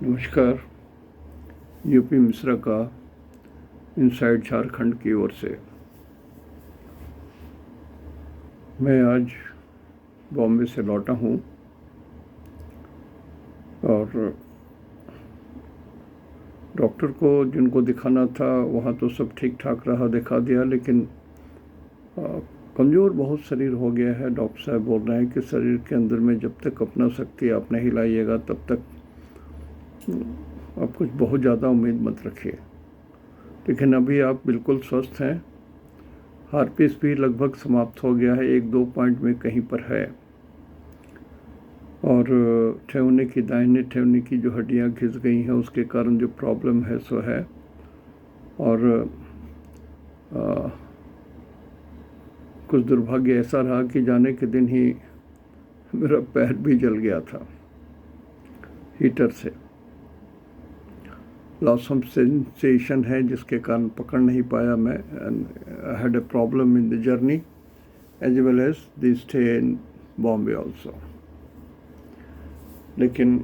नमस्कार। यूपी मिश्रा का इनसाइड झारखंड की ओर से मैं आज बॉम्बे से लौटा हूँ और डॉक्टर को जिनको दिखाना था वहाँ तो सब ठीक ठाक रहा, दिखा दिया, लेकिन कमज़ोर बहुत शरीर हो गया है। डॉक्टर साहब बोल रहे हैं कि शरीर के अंदर में जब तक अपना शक्ति आप नहीं लाइएगा तब तक आप कुछ बहुत ज़्यादा उम्मीद मत रखिए। लेकिन अभी आप बिल्कुल स्वस्थ हैं। हार्पिस भी लगभग समाप्त हो गया है, 1-2 पॉइंट में कहीं पर है, और ठेवने की, दाहिने ठेवने की जो हड्डियां घिस गई हैं उसके कारण जो प्रॉब्लम है सो है। और कुछ दुर्भाग्य ऐसा रहा कि जाने के दिन ही मेरा पैर भी जल गया था हीटर से। लॉस ऑफ सेंसेशन है जिसके कारण पकड़ नहीं पाया मैं। I had a problem in the journey as well as the stay in Bombay also. लेकिन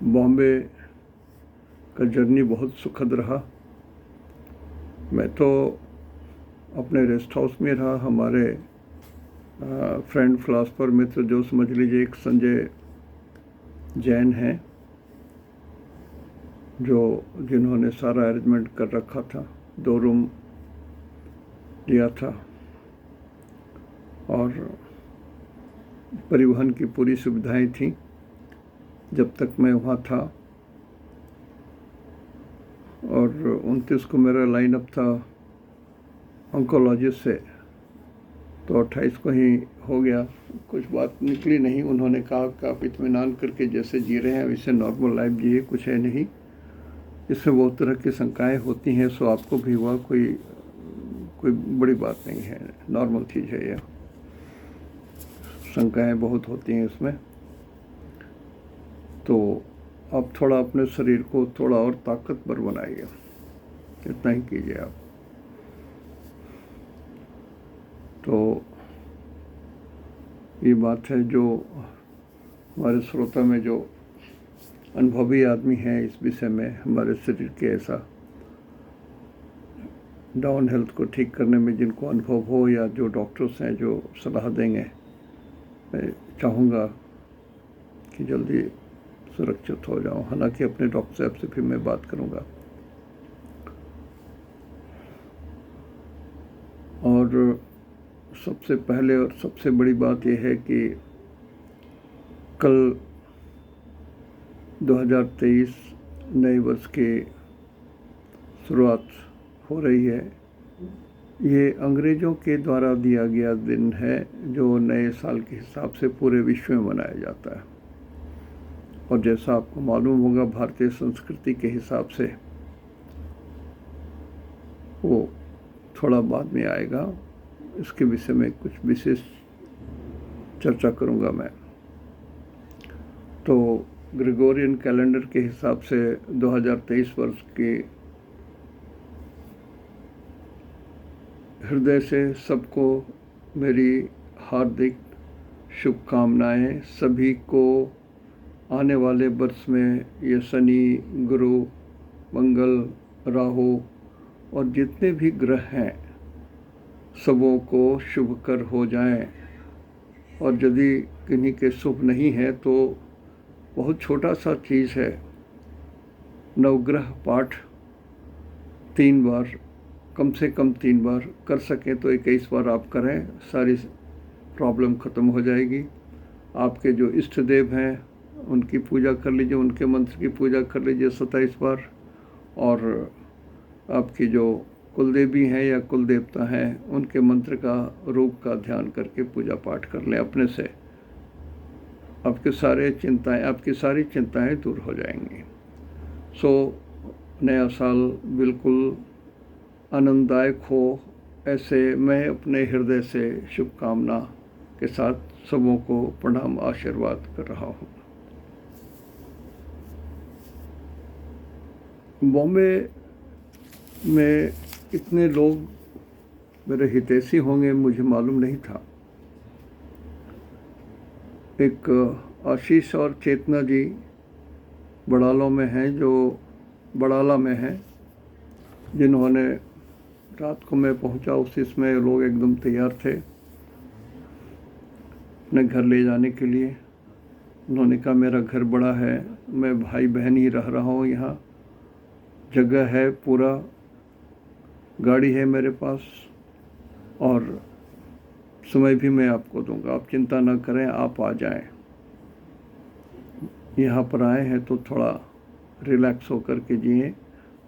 बॉम्बे का जर्नी बहुत सुखद रहा। मैं तो अपने रेस्ट हाउस में रहा। हमारे फ्रेंड फिलासफर मित्र जो समझ लीजिए एक संजय जैन हैं, जिन्होंने सारा अरेंजमेंट कर रखा था, 2 रूम लिया था और परिवहन की पूरी सुविधाएं थी जब तक मैं वहाँ था। और 29 को मेरा लाइनअप था ऑन्कोलॉजिस्ट से, तो 28 को ही हो गया। कुछ बात निकली नहीं। उन्होंने कहा कि आप इत्मीनान करके जैसे जी रहे हैं वैसे नॉर्मल लाइफ जिए, कुछ है नहीं, इसमें बहुत तरह की शंकाएँ होती हैं, सो आपको भी हुआ, कोई बड़ी बात नहीं है, नॉर्मल चीज़ है यह। शंकाएँ बहुत होती हैं इसमें, तो आप थोड़ा अपने शरीर को थोड़ा और ताकतवर बनाइए, इतना ही कीजिए आप। तो ये बात है, जो हमारे श्रोता में जो अनुभवी आदमी हैं इस विषय में, हमारे शरीर के ऐसा डाउन हेल्थ को ठीक करने में जिनको अनुभव हो, या जो डॉक्टर्स हैं जो सलाह देंगे, मैं चाहूँगा कि जल्दी सुरक्षित हो जाऊँ। हालांकि अपने डॉक्टर साहब से फिर मैं बात करूँगा। और सबसे पहले और सबसे बड़ी बात यह है कि कल 2023 नए वर्ष की शुरुआत हो रही है। ये अंग्रेज़ों के द्वारा दिया गया दिन है जो नए साल के हिसाब से पूरे विश्व में मनाया जाता है। और जैसा आपको मालूम होगा, भारतीय संस्कृति के हिसाब से वो थोड़ा बाद में आएगा। इसके विषय में कुछ विशेष चर्चा करूँगा मैं। तो ग्रेगोरियन कैलेंडर के हिसाब से 2023 वर्ष के हृदय से सबको मेरी हार्दिक शुभकामनाएं। सभी को आने वाले वर्ष में ये शनि, गुरु, मंगल, राहु और जितने भी ग्रह हैं सबों को शुभकर हो जाएं। और यदि किन्हीं के शुभ नहीं है तो बहुत छोटा सा चीज़ है, नवग्रह पाठ 3 बार, कम से कम 3 बार, कर सकें तो 21 बार आप करें, सारी प्रॉब्लम ख़त्म हो जाएगी। आपके जो इष्ट देव हैं उनकी पूजा कर लीजिए, उनके मंत्र की पूजा कर लीजिए 27 बार। और आपकी जो कुलदेवी हैं या कुल देवता हैं उनके मंत्र का, रूप का ध्यान करके पूजा पाठ कर लें अपने से। आपकी सारी चिंताएं दूर हो जाएंगी। सो नया साल बिल्कुल आनंददायक हो, ऐसे मैं अपने हृदय से शुभकामना के साथ सबों को प्रणाम आशीर्वाद कर रहा हूँ। बॉम्बे में इतने लोग मेरे हितैषी होंगे मुझे मालूम नहीं था। एक आशीष और चेतना जी बड़ालों में हैं, जो बड़ाला में हैं, जिन्होंने रात को मैं पहुंचा उस इसमें लोग एकदम तैयार थे अपने घर ले जाने के लिए। उन्होंने कहा मेरा घर बड़ा है, मैं भाई बहन ही रह रहा हूँ, यहाँ जगह है, पूरा गाड़ी है मेरे पास और समय भी मैं आपको दूंगा, आप चिंता ना करें, आप आ जाएं। यहाँ पर आए हैं तो थोड़ा रिलैक्स होकर के जिए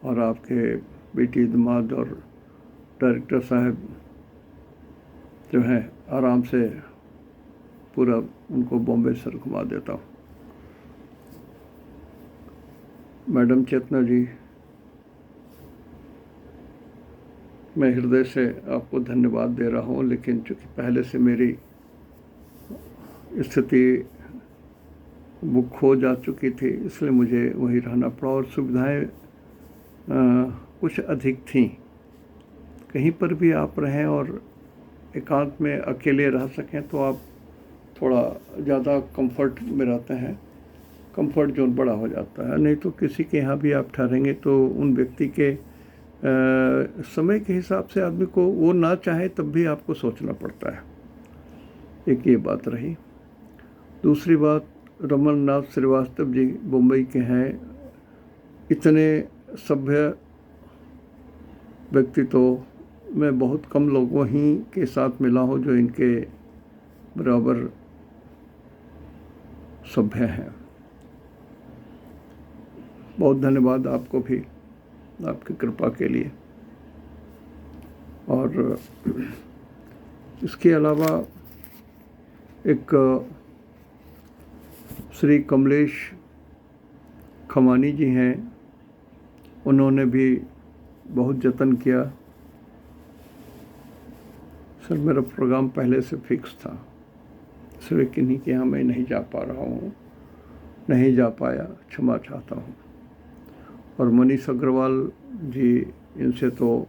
और आपके बेटी दामाद और डायरेक्टर साहब जो हैं आराम से पूरा उनको बॉम्बे सर घुमा देता हूँ। मैडम चेतना जी, मैं हृदय से आपको धन्यवाद दे रहा हूँ, लेकिन चूँकि पहले से मेरी स्थिति बुक हो जा चुकी थी इसलिए मुझे वहीं रहना पड़ा और सुविधाएं कुछ अधिक थीं। कहीं पर भी आप रहें और एकांत में अकेले रह सकें तो आप थोड़ा ज़्यादा कंफर्ट में रहते हैं, कंफर्ट जोन बड़ा हो जाता है। नहीं तो किसी के यहाँ भी आप ठहरेंगे तो उन व्यक्ति के समय के हिसाब से आदमी को वो ना चाहे तब भी आपको सोचना पड़ता है। एक ये बात रही। दूसरी बात, रमननाथ श्रीवास्तव जी मुंबई के हैं, इतने सभ्य व्यक्ति तो मैं बहुत कम लोगों ही के साथ मिला हूँ जो इनके बराबर सभ्य हैं। बहुत धन्यवाद आपको भी, आपकी कृपा के लिए। और इसके अलावा एक श्री कमलेश खमानी जी हैं, उन्होंने भी बहुत जतन किया। सर मेरा प्रोग्राम पहले से फिक्स था, सिर्फ किन्हीं के यहाँ मैं नहीं जा पा रहा हूँ, नहीं जा पाया, क्षमा चाहता हूँ। और मनीष अग्रवाल जी, इनसे तो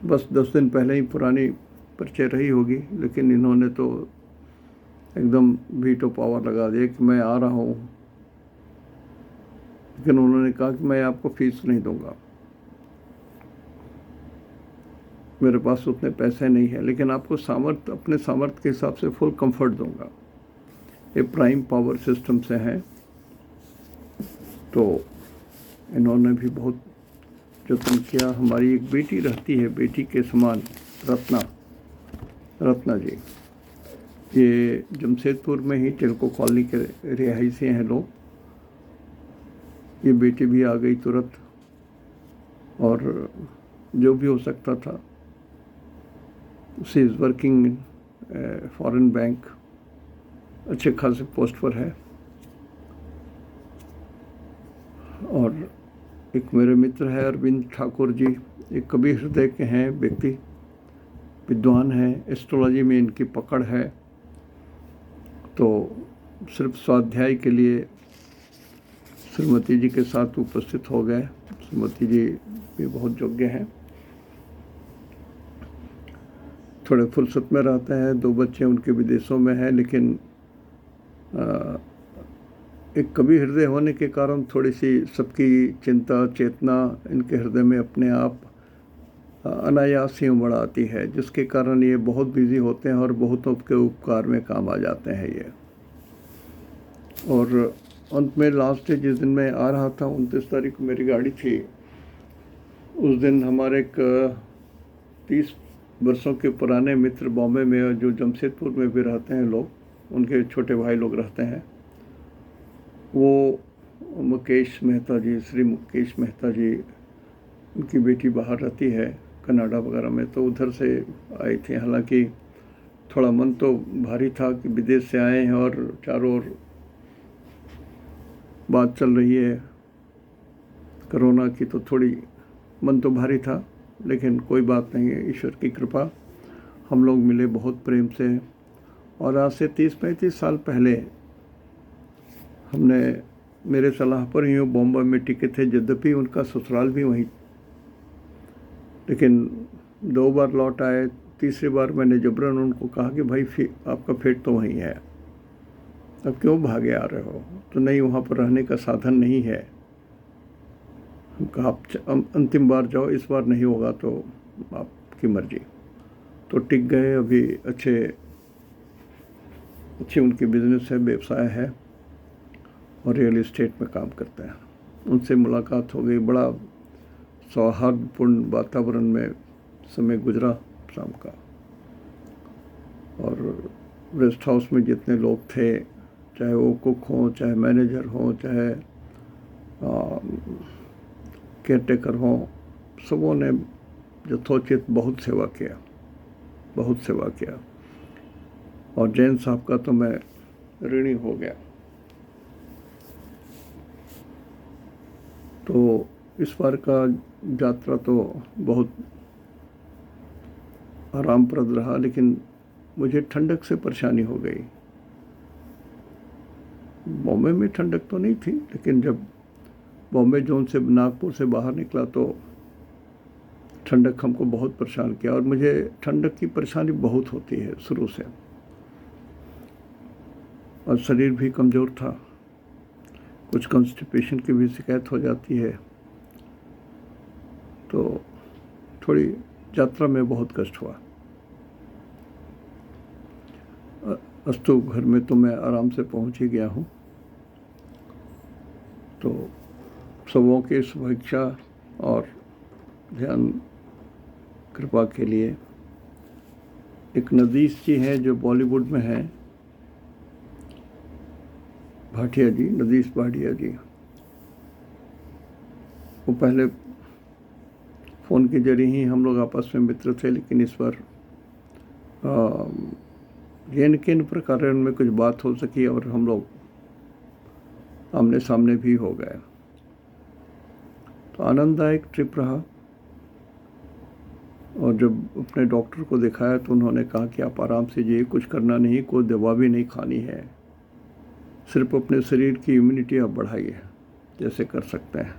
बस 10 दिन पहले ही पुरानी परिचय रही होगी, लेकिन इन्होंने तो एकदम वीटो पावर लगा दिया कि मैं आ रहा हूँ। लेकिन उन्होंने कहा कि मैं आपको फीस नहीं दूंगा, मेरे पास उतने पैसे नहीं है, लेकिन आपको अपने सामर्थ्य के हिसाब से फुल कंफर्ट दूंगा। ये प्राइम पावर सिस्टम से हैं, तो इन्होंने भी बहुत जतन किया। हमारी एक बेटी रहती है, बेटी के समान, रत्ना जी, ये जमशेदपुर में ही टिल्को कॉलोनी के रिहायशी हैं लोग। ये बेटी भी आ गई तुरंत, और जो भी हो सकता था, she is working in foreign bank, अच्छे खासे पोस्ट पर है। और एक मेरे मित्र है अरविंद ठाकुर जी, एक कवि हृदय के हैं व्यक्ति, विद्वान हैं, एस्ट्रोलॉजी में इनकी पकड़ है। तो सिर्फ स्वाध्याय के लिए श्रीमती जी के साथ उपस्थित हो गए। श्रीमती जी भी बहुत योग्य हैं, थोड़े फुर्सत में रहते हैं, 2 बच्चे उनके विदेशों में हैं, लेकिन एक कवि हृदय होने के कारण थोड़ी सी सबकी चिंता चेतना इनके हृदय में अपने आप अनायास ही उमड़ आती है, जिसके कारण ये बहुत बिजी होते हैं और बहुतों के उपकार में काम आ जाते हैं ये। और अंत में लास्ट डे जिस दिन मैं आ रहा था, 29 तारीख को मेरी गाड़ी थी, उस दिन हमारे एक 30 वर्षों के पुराने मित्र बॉम्बे में, जो जमशेदपुर में भी रहते हैं लोग, उनके छोटे भाई लोग रहते हैं, वो मुकेश मेहता जी, श्री मुकेश मेहता जी, उनकी बेटी बाहर रहती है कनाडा वगैरह में, तो उधर से आई थी। हालांकि थोड़ा मन तो भारी था कि विदेश से आए हैं और चारों ओर बात चल रही है कोरोना की, तो थोड़ी मन तो भारी था, लेकिन कोई बात नहीं है, ईश्वर की कृपा। हम लोग मिले बहुत प्रेम से, और आज से 30-35 साल पहले हमने, मेरे सलाह पर ही वो बॉम्बे में टिके थे, यद्यपि उनका ससुराल भी वहीं, लेकिन 2 बार लौट आए। तीसरी बार मैंने जबरन उनको कहा कि भाई आपका फेट तो वहीं है, अब क्यों भागे आ रहे हो? तो नहीं, वहाँ पर रहने का साधन नहीं है। हम कहा आप अंतिम बार जाओ, इस बार नहीं होगा तो आपकी मर्जी। तो टिक गए। अभी अच्छी उनकी बिजनेस है, व्यवसाय है और रियल इस्टेट में काम करते हैं। उनसे मुलाकात हो गई। बड़ा सौहार्दपूर्ण वातावरण में समय गुजरा शाम का। और रेस्ट हाउस में जितने लोग थे, चाहे वो कुक हों, चाहे मैनेजर हों, चाहे केयरटेकर हों, सबों ने यथोचित बहुत सेवा किया, बहुत सेवा किया। और जैन साहब का तो मैं ऋणी हो गया। तो इस बार का यात्रा तो बहुत आरामप्रद रहा, लेकिन मुझे ठंडक से परेशानी हो गई। बॉम्बे में ठंडक तो नहीं थी, लेकिन जब बॉम्बे जोन से नागपुर से बाहर निकला तो ठंडक हमको बहुत परेशान किया। और मुझे ठंडक की परेशानी बहुत होती है शुरू से, और शरीर भी कमज़ोर था। कुछ कॉन्स्टिपेशन की भी शिकायत हो जाती है। तो थोड़ी यात्रा में बहुत कष्ट हुआ। अस्तु घर में तो मैं आराम से पहुंच ही गया हूं। तो सबों के शुभेच्छा और ध्यान कृपा के लिए। एक नदीश जी हैं जो बॉलीवुड में हैं, भाटिया जी, नदीश भाटिया जी। वो पहले फ़ोन के जरिए ही हम लोग आपस में मित्र थे, लेकिन इस बार किन प्रकार में कुछ बात हो सकी और हम लोग आमने सामने भी हो गए। तो आनंददायक ट्रिप रहा। और जब अपने डॉक्टर को दिखाया तो उन्होंने कहा कि आप आराम से जाइए, कुछ करना नहीं, कोई दवा भी नहीं खानी है, सिर्फ अपने शरीर की इम्यूनिटी आप बढ़ाइए जैसे कर सकते हैं।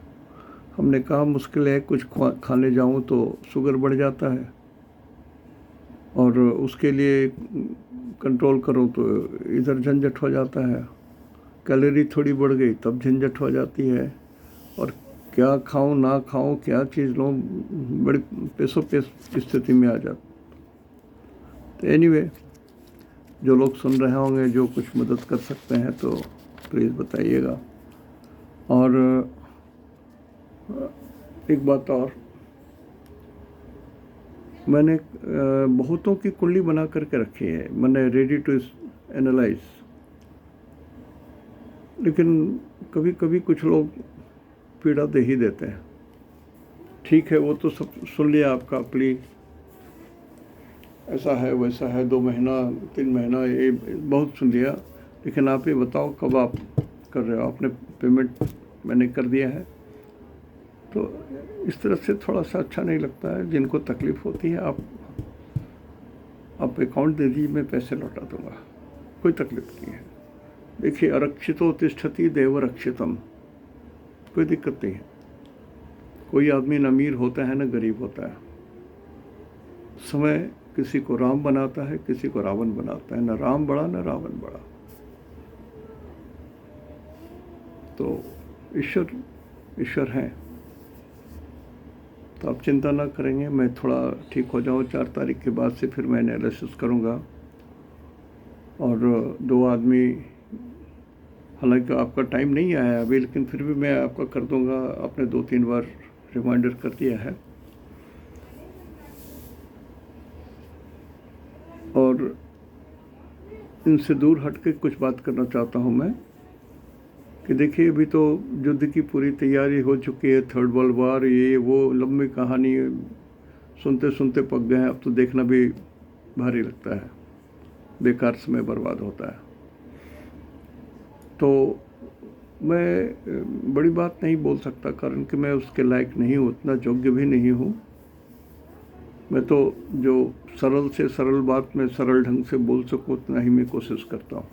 हमने कहा मुश्किल है, कुछ खाने जाऊं तो शुगर बढ़ जाता है और उसके लिए कंट्रोल करो तो इधर झंझट हो जाता है, कैलोरी थोड़ी बढ़ गई तब झंझट हो जाती है, और क्या खाऊं ना खाऊं, क्या चीज़ लूं, बड़ी पेशो पेश स्थिति में आ जाती। तो एनीवे, जो लोग सुन रहे होंगे, जो कुछ मदद कर सकते हैं तो प्लीज़ बताइएगा। और एक बात और, मैंने बहुतों की कुंडली बना करके रखी है, मैंने रेडी टू एनालाइज। लेकिन कभी कभी कुछ लोग पीड़ा दे ही देते हैं। ठीक है, वो तो सब सुन लिया आपका, प्लीज ऐसा है वैसा है, 2 महीना 3 महीना ये बहुत सुन लिया। लेकिन आप ये बताओ कब आप कर रहे हो? आपने पेमेंट मैंने कर दिया है। तो इस तरह से थोड़ा सा अच्छा नहीं लगता है। जिनको तकलीफ़ होती है आप अकाउंट दे दीजिए, मैं पैसे लौटा दूँगा, कोई तकलीफ नहीं है। देखिए, अरक्षितो तिष्ठति देव रक्षितम, कोई दिक्कत नहीं है। कोई आदमी न अमीर होता है न गरीब होता है। समय किसी को राम बनाता है, किसी को रावण बनाता है। न राम बड़ा न रावण बड़ा। तो ईश्वर हैं, तो आप चिंता ना करेंगे। मैं थोड़ा ठीक हो जाऊँ 4 तारीख के बाद से, फिर मैं एनालिसिस करूँगा। और 2 आदमी, हालांकि आपका टाइम नहीं आया है अभी, लेकिन फिर भी मैं आपका कर दूँगा। आपने 2-3 बार रिमाइंडर कर दिया है। और इनसे दूर हट के कुछ बात करना चाहता हूँ मैं, कि देखिए अभी तो युद्ध की पूरी तैयारी हो चुकी है, 3rd वर्ल्ड वार, ये वो लंबी कहानी सुनते सुनते पक गए हैं। अब तो देखना भी भारी लगता है, बेकार समय बर्बाद होता है। तो मैं बड़ी बात नहीं बोल सकता, कारण कि मैं उसके लायक नहीं हूँ, उतना योग्य भी नहीं हूँ। मैं तो जो सरल से सरल बात में सरल ढंग से बोल सकूँ उतना ही मैं कोशिश करता हूँ।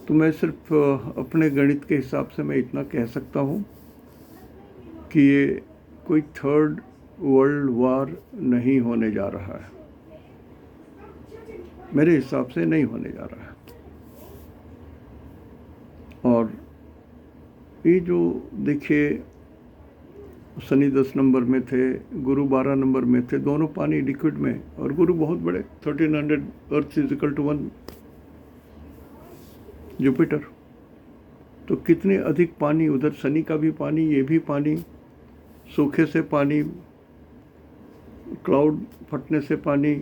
तो मैं सिर्फ अपने गणित के हिसाब से मैं इतना कह सकता हूँ कि ये कोई 3rd वर्ल्ड वार नहीं होने जा रहा है, मेरे हिसाब से नहीं होने जा रहा है। और ये जो देखिए शनि 10 नंबर में थे, गुरु 12 नंबर में थे, दोनों पानी लिक्विड में, और गुरु बहुत बड़े 1300 earth is equal to 1 Jupiter. तो कितने अधिक पानी, उधर शनि का भी पानी, ये भी पानी, सूखे से पानी, क्लाउड फटने से पानी,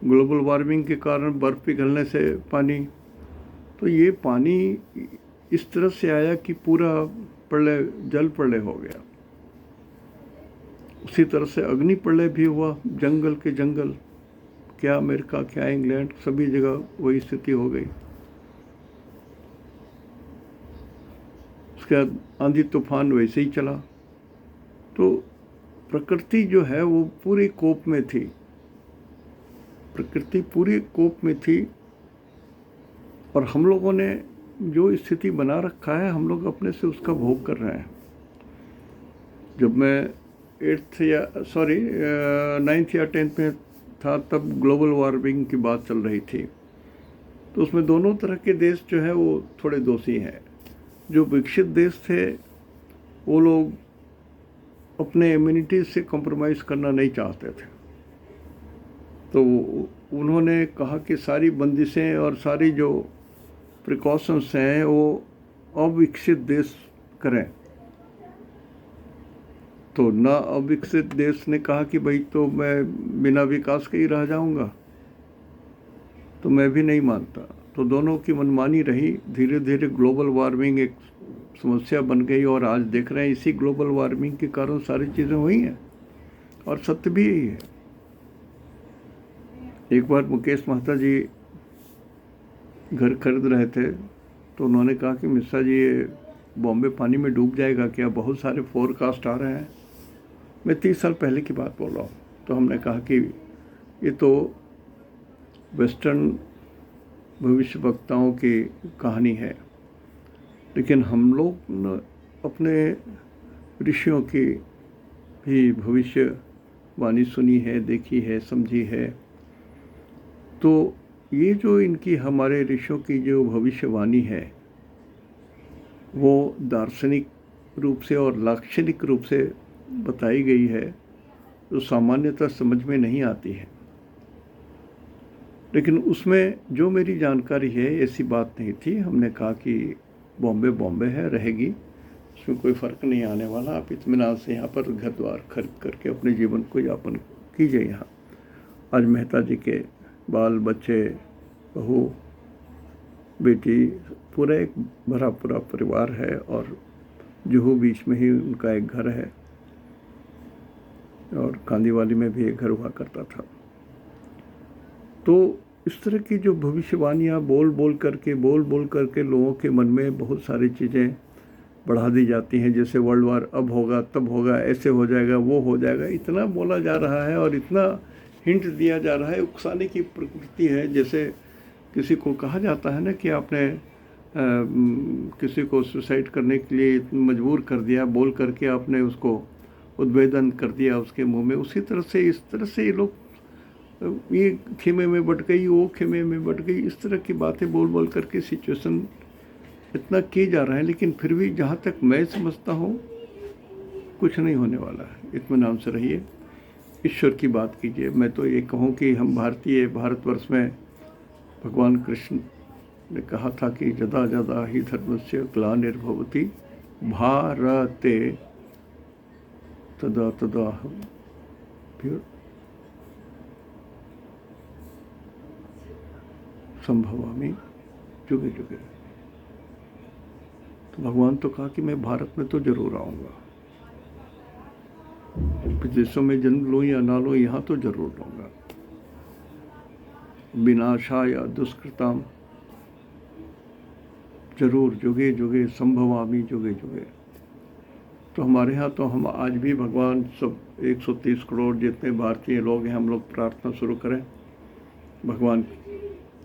ग्लोबल वार्मिंग के कारण बर्फ़ पिघलने से पानी। तो ये पानी इस तरह से आया कि पूरा प्रलय, जल प्रलय हो गया। उसी तरह से अग्नि प्रलय भी हुआ, जंगल के जंगल, क्या अमेरिका, क्या इंग्लैंड, सभी जगह वही स्थिति हो गई। उसके बाद आंधी तूफान वैसे ही चला। तो प्रकृति जो है वो पूरी कोप में थी, प्रकृति पूरी कोप में थी, और हम लोगों ने जो स्थिति बना रखा है, हम लोग अपने से उसका भोग कर रहे हैं। जब मैं 9th या 10th में था, तब ग्लोबल वार्मिंग की बात चल रही थी। तो उसमें दोनों तरह के देश जो है वो थोड़े दोषी हैं। जो विकसित देश थे वो लोग अपने इम्यूनिटी से कॉम्प्रोमाइज़ करना नहीं चाहते थे, तो उन्होंने कहा कि सारी बंदिशें और सारी जो प्रिकॉशंस हैं वो अविकसित देश करें। तो ना अविकसित देश ने कहा कि भाई तो मैं बिना विकास के ही रह जाऊंगा, तो मैं भी नहीं मानता। तो दोनों की मनमानी रही, धीरे धीरे ग्लोबल वार्मिंग एक समस्या बन गई, और आज देख रहे हैं इसी ग्लोबल वार्मिंग के कारण सारी चीज़ें हुई हैं, और सत्य भी यही है। एक बार मुकेश मेहता जी घर खरीद रहे थे, तो उन्होंने कहा कि मिश्रा जी ये बॉम्बे पानी में डूब जाएगा क्या, बहुत सारे फोरकास्ट आ रहे हैं। मैं 30 साल पहले की बात बोल रहा हूँ। तो हमने कहा कि ये तो वेस्टर्न भविष्य वक्ताओं की कहानी है, लेकिन हम लोग अपने ऋषियों की भी भविष्यवाणी सुनी है, देखी है, समझी है। तो ये जो इनकी, हमारे ऋषियों की जो भविष्यवाणी है, वो दार्शनिक रूप से और लाक्षणिक रूप से बताई गई है, जो सामान्यतः समझ में नहीं आती है। लेकिन उसमें जो मेरी जानकारी है, ऐसी बात नहीं थी। हमने कहा कि बॉम्बे बॉम्बे है, रहेगी, उसमें कोई फ़र्क नहीं आने वाला, आप इत्मीनान से यहाँ पर घर द्वार खरीद करके अपने जीवन को यापन कीजिए। यहाँ आज मेहता जी के बाल बच्चे, बहू बेटी, पूरा एक भरा पूरा परिवार है, और जुहू बीच में ही उनका एक घर है, और कांदीवाली में भी एक घर हुआ करता था। तो इस तरह की जो भविष्यवाणियाँ बोल बोल करके लोगों के मन में बहुत सारी चीज़ें बढ़ा दी जाती हैं। जैसे वर्ल्ड वार अब होगा, तब होगा, ऐसे हो जाएगा, वो हो जाएगा, इतना बोला जा रहा है और इतना हिंट दिया जा रहा है। उकसाने की प्रवृत्ति है। जैसे किसी को कहा जाता है ना कि आपने किसी को सुसाइड करने के लिए मजबूर कर दिया, बोल करके आपने उसको उद्वेदन कर दिया उसके मुंह में। उसी तरह से, इस तरह से ये लोग, ये खेमे में बट गई, वो खेमे में बट गई, इस तरह की बातें बोल बोल करके सिचुएशन इतना की जा रहा है। लेकिन फिर भी जहाँ तक मैं समझता हूँ, कुछ नहीं होने वाला है। इत्मीनान से रहिए, ईश्वर की बात कीजिए। मैं तो ये कहूँ कि हम भारतीय, भारतवर्ष में भगवान कृष्ण ने कहा था कि जदा जदा ही धर्मस्य ग्लानिर्भवति भारते तदा तदा संभवामि जुगे जुगे। तो भगवान तो कहा कि मैं भारत में तो जरूर आऊँगा, विदेशों में जन्म लूँ या ना लूँ, यहाँ तो जरूर लूँगा। विनाशाय दुष्कृताम जरूर जुगे जुगे संभवामि जुगे जुगे। तो हमारे यहाँ तो हम आज भी भगवान, सब 130 करोड़ जितने भारतीय लोग हैं, हम लोग प्रार्थना शुरू करें भगवान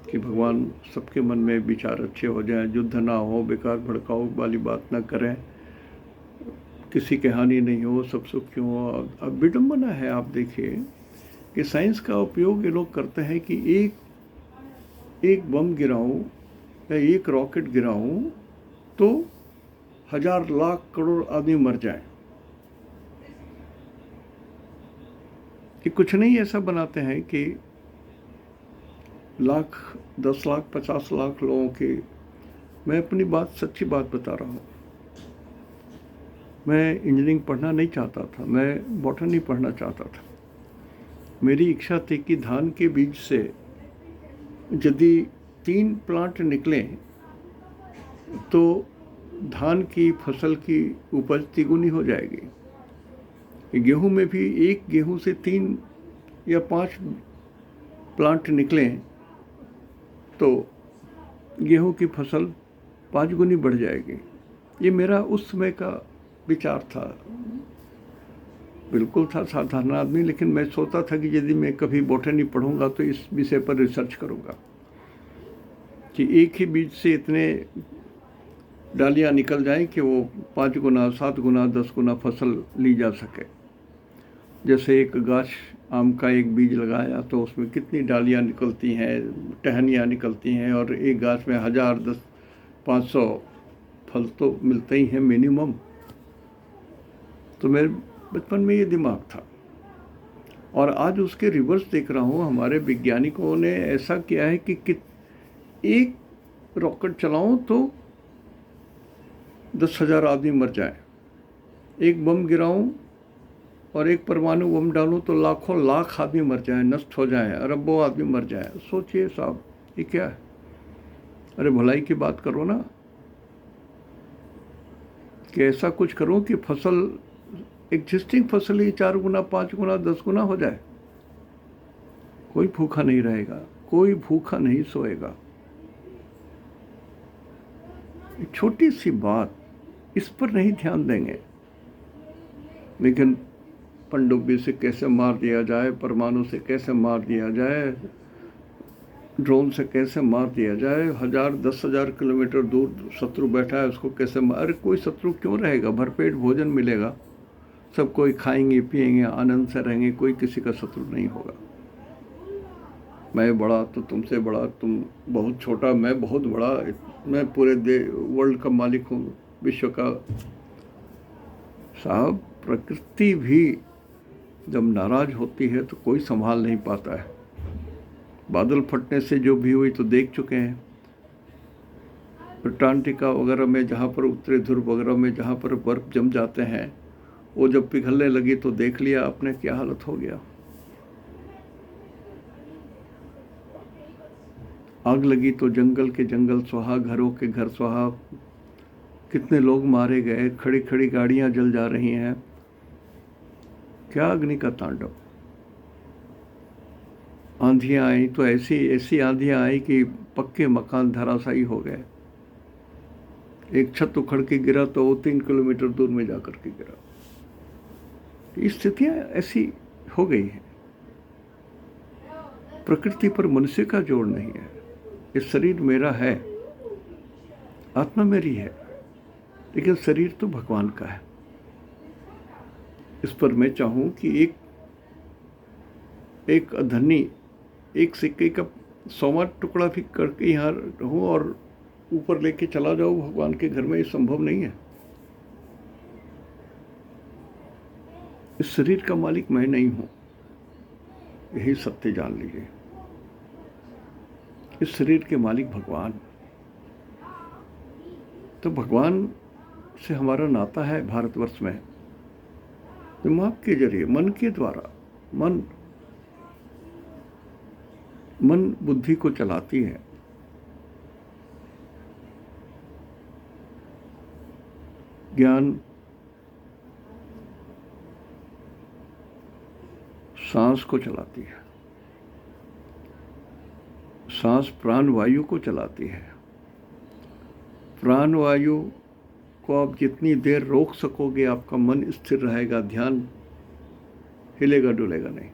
कि भगवान सबके मन में विचार अच्छे हो जाएं, युद्ध ना हो, बेकार भड़काऊ वाली बात ना करें, किसी की हानि नहीं हो, सब सुखी हो। अब विडम्बना है, आप देखिए कि साइंस का उपयोग ये लोग करते हैं कि एक बम गिराऊं या एक रॉकेट गिराऊं तो 1000 लाख करोड़ आदमी मर जाएं। कि कुछ नहीं ऐसा बनाते हैं कि लाख, 10 लाख, 50 लाख लोगों की। मैं अपनी बात, सच्ची बात बता रहा हूँ। मैं इंजीनियरिंग पढ़ना नहीं चाहता था, मैं बॉटनी पढ़ना चाहता था। मेरी इच्छा थी कि धान के बीज से यदि 3 प्लांट निकलें तो धान की फसल की उपज तिगुनी हो जाएगी। गेहूं में भी एक गेहूं से 3 या 5 प्लांट निकलें तो गेहूं की फसल 5 गुनी बढ़ जाएगी। ये मेरा उस समय का विचार था। बिल्कुल था साधारण आदमी, लेकिन मैं सोचता था कि यदि मैं कभी बॉटनी पढ़ूंगा तो इस विषय पर रिसर्च करूंगा कि एक ही बीज से इतने डालियां निकल जाएं कि वो 5 गुना, 7 गुना, 10 गुना फसल ली जा सके। जैसे एक गाछ आम का एक बीज लगाया तो उसमें कितनी डालियां निकलती हैं, टहनियाँ निकलती हैं, और एक गाछ में 1000, 10, 500 फल तो मिलते ही हैं मिनिमम। तो मेरे बचपन में ये दिमाग था, और आज उसके रिवर्स देख रहा हूँ। हमारे वैज्ञानिकों ने ऐसा किया है कि एक रॉकेट चलाऊं तो 10,000 आदमी मर जाए, एक बम गिराऊं और एक परमाणु बम डालूं तो लाखों लाख आदमी मर जाए, नष्ट हो जाए, अरबों आदमी मर जाए। सोचिए साहब, ये क्या है? अरे भलाई की बात करो ना, कि ऐसा कुछ करो कि फसल, एग्जिस्टिंग फसल ही 4 गुना, 5 गुना, 10 गुना हो जाए। कोई भूखा नहीं रहेगा, कोई भूखा नहीं सोएगा। छोटी सी बात, इस पर नहीं ध्यान देंगे, लेकिन पनडुब्बी से कैसे मार दिया जाए, परमाणु से कैसे मार दिया जाए, ड्रोन से कैसे मार दिया जाए, 1000, 10,000 किलोमीटर दूर शत्रु बैठा है, उसको कैसे मार। अरे कोई शत्रु क्यों रहेगा? भरपेट भोजन मिलेगा, सब कोई खाएंगे पिएंगे, आनंद से रहेंगे, कोई किसी का शत्रु नहीं होगा। मैं बड़ा तो तुमसे बड़ा, तुम बहुत छोटा, मैं बहुत बड़ा, मैं पूरे वर्ल्ड का मालिक हूँ, विश्व का। साहब, प्रकृति भी जब नाराज होती है तो कोई संभाल नहीं पाता है। बादल फटने से जो भी हुई तो देख चुके हैं। अंटार्कटिका वगैरह में, जहाँ पर उत्तरी ध्रुव वगैरह में जहाँ पर बर्फ जम जाते हैं, वो जब पिघलने लगी तो देख लिया आपने क्या हालत हो गया। आग लगी तो जंगल के जंगल स्वाहा, घरों के घर स्वाहा, कितने लोग मारे गए, खड़ी खड़ी गाड़ियां जल जा रही हैं। क्या अग्नि का तांडव। आंधियां आई तो ऐसी ऐसी आंधियां आई कि पक्के मकान धराशायी हो गए। एक छत उखड़ के गिरा तो वो 3 किलोमीटर दूर में जाकर के गिरा। स्थितियां ऐसी हो गई हैं। प्रकृति पर मनुष्य का जोर नहीं है। ये शरीर मेरा है, आत्मा मेरी है, लेकिन शरीर तो भगवान का है। इस पर मैं चाहूं कि एक अधन्नी, एक सिक्के का 100वां टुकड़ा भी करके यहाँ रहूं और ऊपर लेके चला जाऊं भगवान के घर में, ये संभव नहीं है। इस शरीर का मालिक मैं नहीं हूं, यही सत्य जान लीजिए। इस शरीर के मालिक भगवान। तो भगवान से हमारा नाता है भारतवर्ष में दिमाग के जरिए, मन के द्वारा। मन बुद्धि को चलाती है। ज्ञान सांस को चलाती है। सांस प्राण वायु को चलाती है। प्राण वायु को आप जितनी देर रोक सकोगे, आपका मन स्थिर रहेगा, ध्यान हिलेगा डुलेगा नहीं।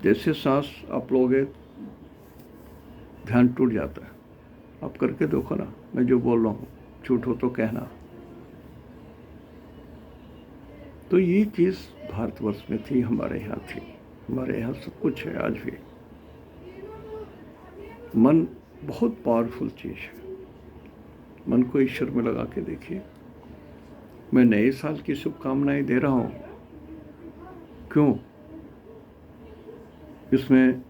जैसे सांस आप लोगे, ध्यान टूट जाता है। आप करके देखो ना, मैं जो बोल रहा हूँ, झूठ हो तो कहना। तो ये चीज़ भारतवर्ष में थी, हमारे यहाँ थी, हमारे यहाँ सब कुछ है आज भी। मन बहुत पावरफुल चीज़ है। मन को ईश्वर में लगा के देखिए। मैं नए साल की शुभकामनाएं दे रहा हूँ। क्यों? इसमें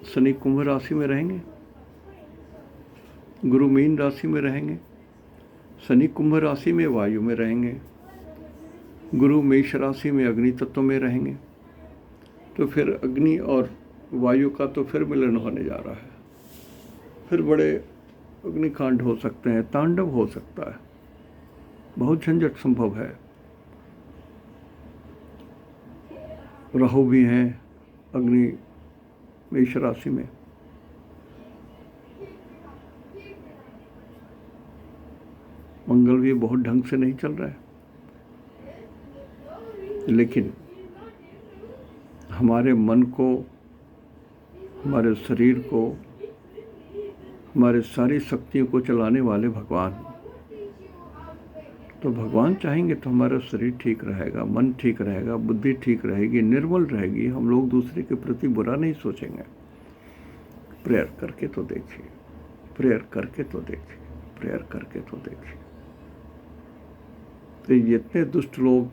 शनि कुंभ राशि में रहेंगे, गुरु मीन राशि में रहेंगे, शनि कुंभ राशि में वायु में रहेंगे, गुरु मेष राशि में अग्नि तत्व में रहेंगे। तो फिर अग्नि और वायु का तो फिर मिलन होने जा रहा है। फिर बड़े अग्निकांड हो सकते हैं, तांडव हो सकता है, बहुत झंझट संभव है। राहु भी हैं अग्नि मेष राशि में। मंगल भी बहुत ढंग से नहीं चल रहा है। लेकिन हमारे मन को, हमारे शरीर को, हमारे सारी शक्तियों को चलाने वाले भगवान। तो भगवान चाहेंगे तो हमारा शरीर ठीक रहेगा, मन ठीक रहेगा, बुद्धि ठीक रहेगी, निर्मल रहेगी। हम लोग दूसरे के प्रति बुरा नहीं सोचेंगे। प्रेयर करके तो देखिए, प्रेयर करके तो देखिए, प्रेयर करके तो देखिए। तो इतने दुष्ट लोग,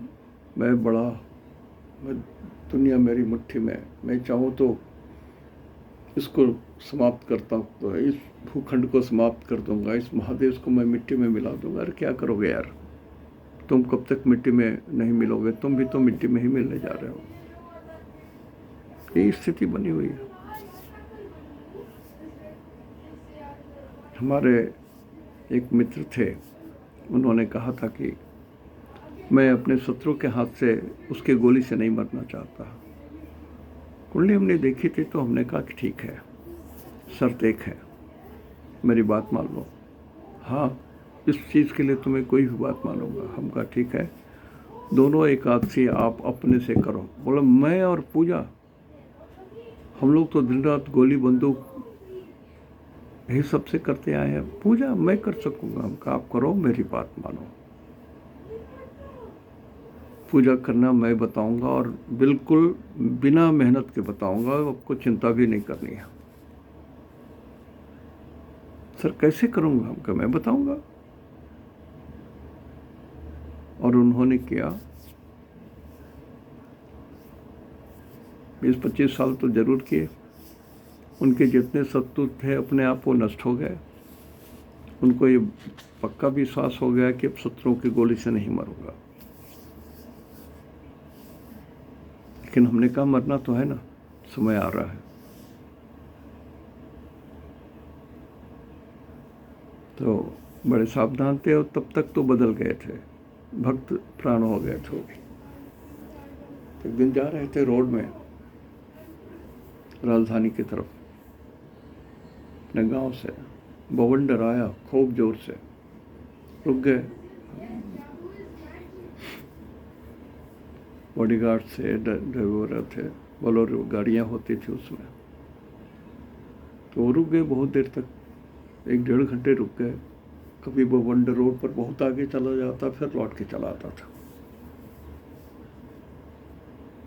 मैं दुनिया मेरी मुट्ठी में, मैं चाहूँ तो इसको समाप्त करता हूँ, तो इस भूखंड को समाप्त कर दूंगा, इस महादेश को मैं मिट्टी में मिला दूंगा। अरे क्या करोगे यार, तुम कब तक मिट्टी में नहीं मिलोगे? तुम भी तो मिट्टी में ही मिलने जा रहे हो। यही स्थिति बनी हुई है। हमारे एक मित्र थे, उन्होंने कहा था कि मैं अपने शत्रु के हाथ से, उसके गोली से नहीं मरना चाहता। कुंडली हमने देखी थी तो हमने कहा कि ठीक है, शर्त एक है, मेरी बात मान लो। हाँ, इस चीज़ के लिए तुम्हें कोई भी बात मानूंगा। हम कहा ठीक है, दोनों एकादशी आप अपने से करो। बोला मैं और पूजा, हम लोग तो दिन रात गोली बंदूक यही सबसे करते आए हैं, पूजा मैं कर सकूंगा। हम कहा आप करो, मेरी बात मानो। पूजा करना मैं बताऊंगा और बिल्कुल बिना मेहनत के बताऊंगा, आपको चिंता भी नहीं करनी है। सर कैसे करूंगा? हम कहा मैं बताऊंगा। और उन्होंने किया। 20-25 साल तो जरूर किए। उनके जितने शत्रु थे अपने आप वो नष्ट हो गए। उनको ये पक्का विश्वास हो गया कि अब शत्रुओं की गोली से नहीं मरूंगा। लेकिन हमने कहा मरना तो है ना, समय आ रहा है। तो बड़े सावधान थे और तब तक तो बदल गए थे, भक्त प्राण हो गए थे। एक दिन जा रहे थे रोड में राजधानी की तरफ, अपने गांव से बवंडर आया खूब जोर से, रुक गए। बॉडीगार्ड से, ड्राइवर थे, बोलेरो गाड़ियाँ होती थी उसमें। तो वो रुक गए बहुत देर तक, 1-1.5 घंटे रुक गए। कभी वो बवंडर रोड पर बहुत आगे चला जाता, फिर लौट के चला आता था।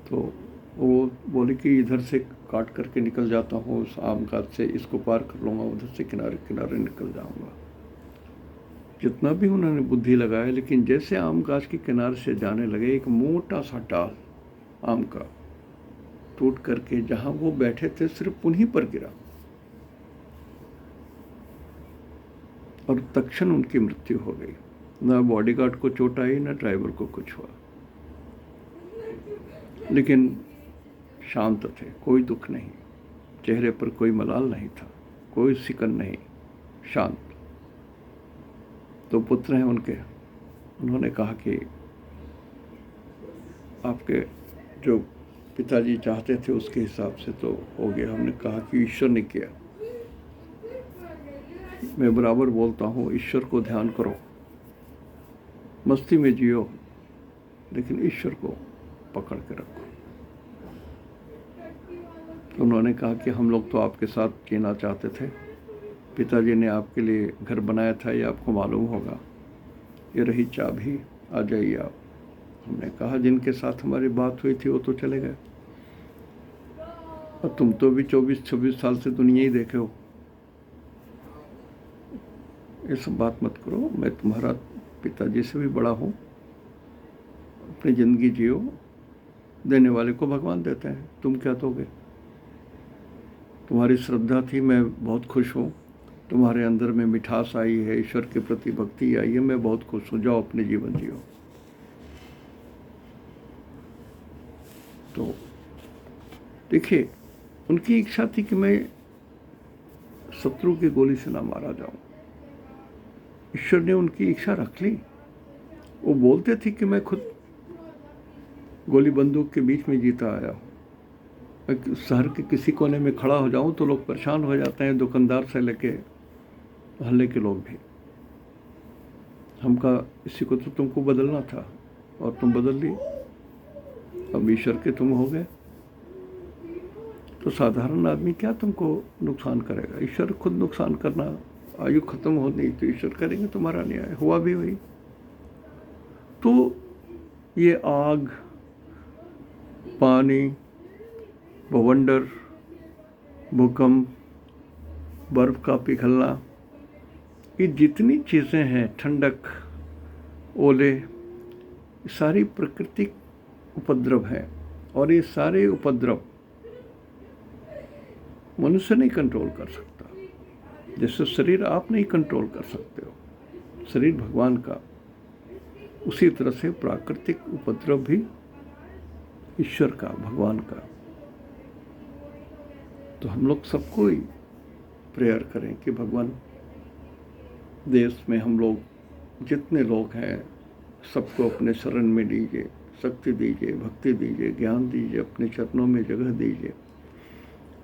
तो वो बोले कि इधर से काट करके निकल जाता हूँ, उस आम गाछ से इसको पार कर लूँगा, उधर से किनारे किनारे निकल जाऊँगा। जितना भी उन्होंने बुद्धि लगाया, लेकिन जैसे आम गाछ के किनारे से जाने लगे, एक मोटा सा डाल आम का टूट करके जहाँ वो बैठे थे सिर्फ उन्हीं पर गिरा और तत्क्षण उनकी मृत्यु हो गई। ना बॉडीगार्ड को चोट आई, ना ड्राइवर को कुछ हुआ। लेकिन शांत थे, कोई दुख नहीं, चेहरे पर कोई मलाल नहीं था, कोई सिकन नहीं, शांत। तो पुत्र हैं उनके, उन्होंने कहा कि आपके जो पिताजी चाहते थे उसके हिसाब से तो हो गया। हमने कहा कि ईश्वर ने किया। मैं बराबर बोलता हूँ, ईश्वर को ध्यान करो, मस्ती में जियो, लेकिन ईश्वर को पकड़ के रखो। तो उन्होंने कहा कि हम लोग तो आपके साथ जीना चाहते थे, पिताजी ने आपके लिए घर बनाया था, ये आपको मालूम होगा, ये रही चाबी, आ जाइए आप। हमने कहा जिनके साथ हमारी बात हुई थी वो तो चले गए, और तुम तो भी 24-26 साल से दुनिया ही देखे हो, ये सब बात मत करो, मैं तुम्हारा पिताजी से भी बड़ा हूँ, अपनी ज़िंदगी जियो, देने वाले को भगवान देते हैं, तुम क्या दोगे? तुम्हारी श्रद्धा थी, मैं बहुत खुश हूँ, तुम्हारे अंदर में मिठास आई है, ईश्वर के प्रति भक्ति आई है, मैं बहुत खुश हूँ, जाओ अपने जीवन जियो। तो देखिए, उनकी इच्छा थी कि मैं शत्रु की गोली से ना मारा जाऊं। ईश्वर ने उनकी इच्छा रख ली। वो बोलते थे कि मैं खुद गोली बंदूक के बीच में जीता आया हूँ, मैं शहर के किसी कोने में खड़ा हो जाऊं तो लोग परेशान हो जाते हैं, दुकानदार से लेके मोहल्ले के लोग भी। हमका इसी को तो तुमको बदलना था और तुम बदल ली, अब ईश्वर के तुम हो गए, तो साधारण आदमी क्या तुमको नुकसान करेगा? ईश्वर खुद नुकसान करना, आयु खत्म हो नहीं तो ईश्वर करेंगे तुम्हारा न्याय। हुआ भी वही। तो ये आग, पानी, बवंडर, भूकंप, बर्फ का पिघलना, ये जितनी चीज़ें हैं, ठंडक, ओले, सारी प्राकृतिक उपद्रव हैं। और ये सारे उपद्रव मनुष्य नहीं कंट्रोल कर सकता। जैसे शरीर आप नहीं कंट्रोल कर सकते हो, शरीर भगवान का, उसी तरह से प्राकृतिक उपद्रव भी ईश्वर का, भगवान का। तो हम लोग सबको ही प्रेयर करें कि भगवान, देश में हम लोग जितने लोग हैं सबको अपने शरण में लीजिए, शक्ति दीजिए, भक्ति दीजिए, ज्ञान दीजिए, अपने चरणों में जगह दीजिए,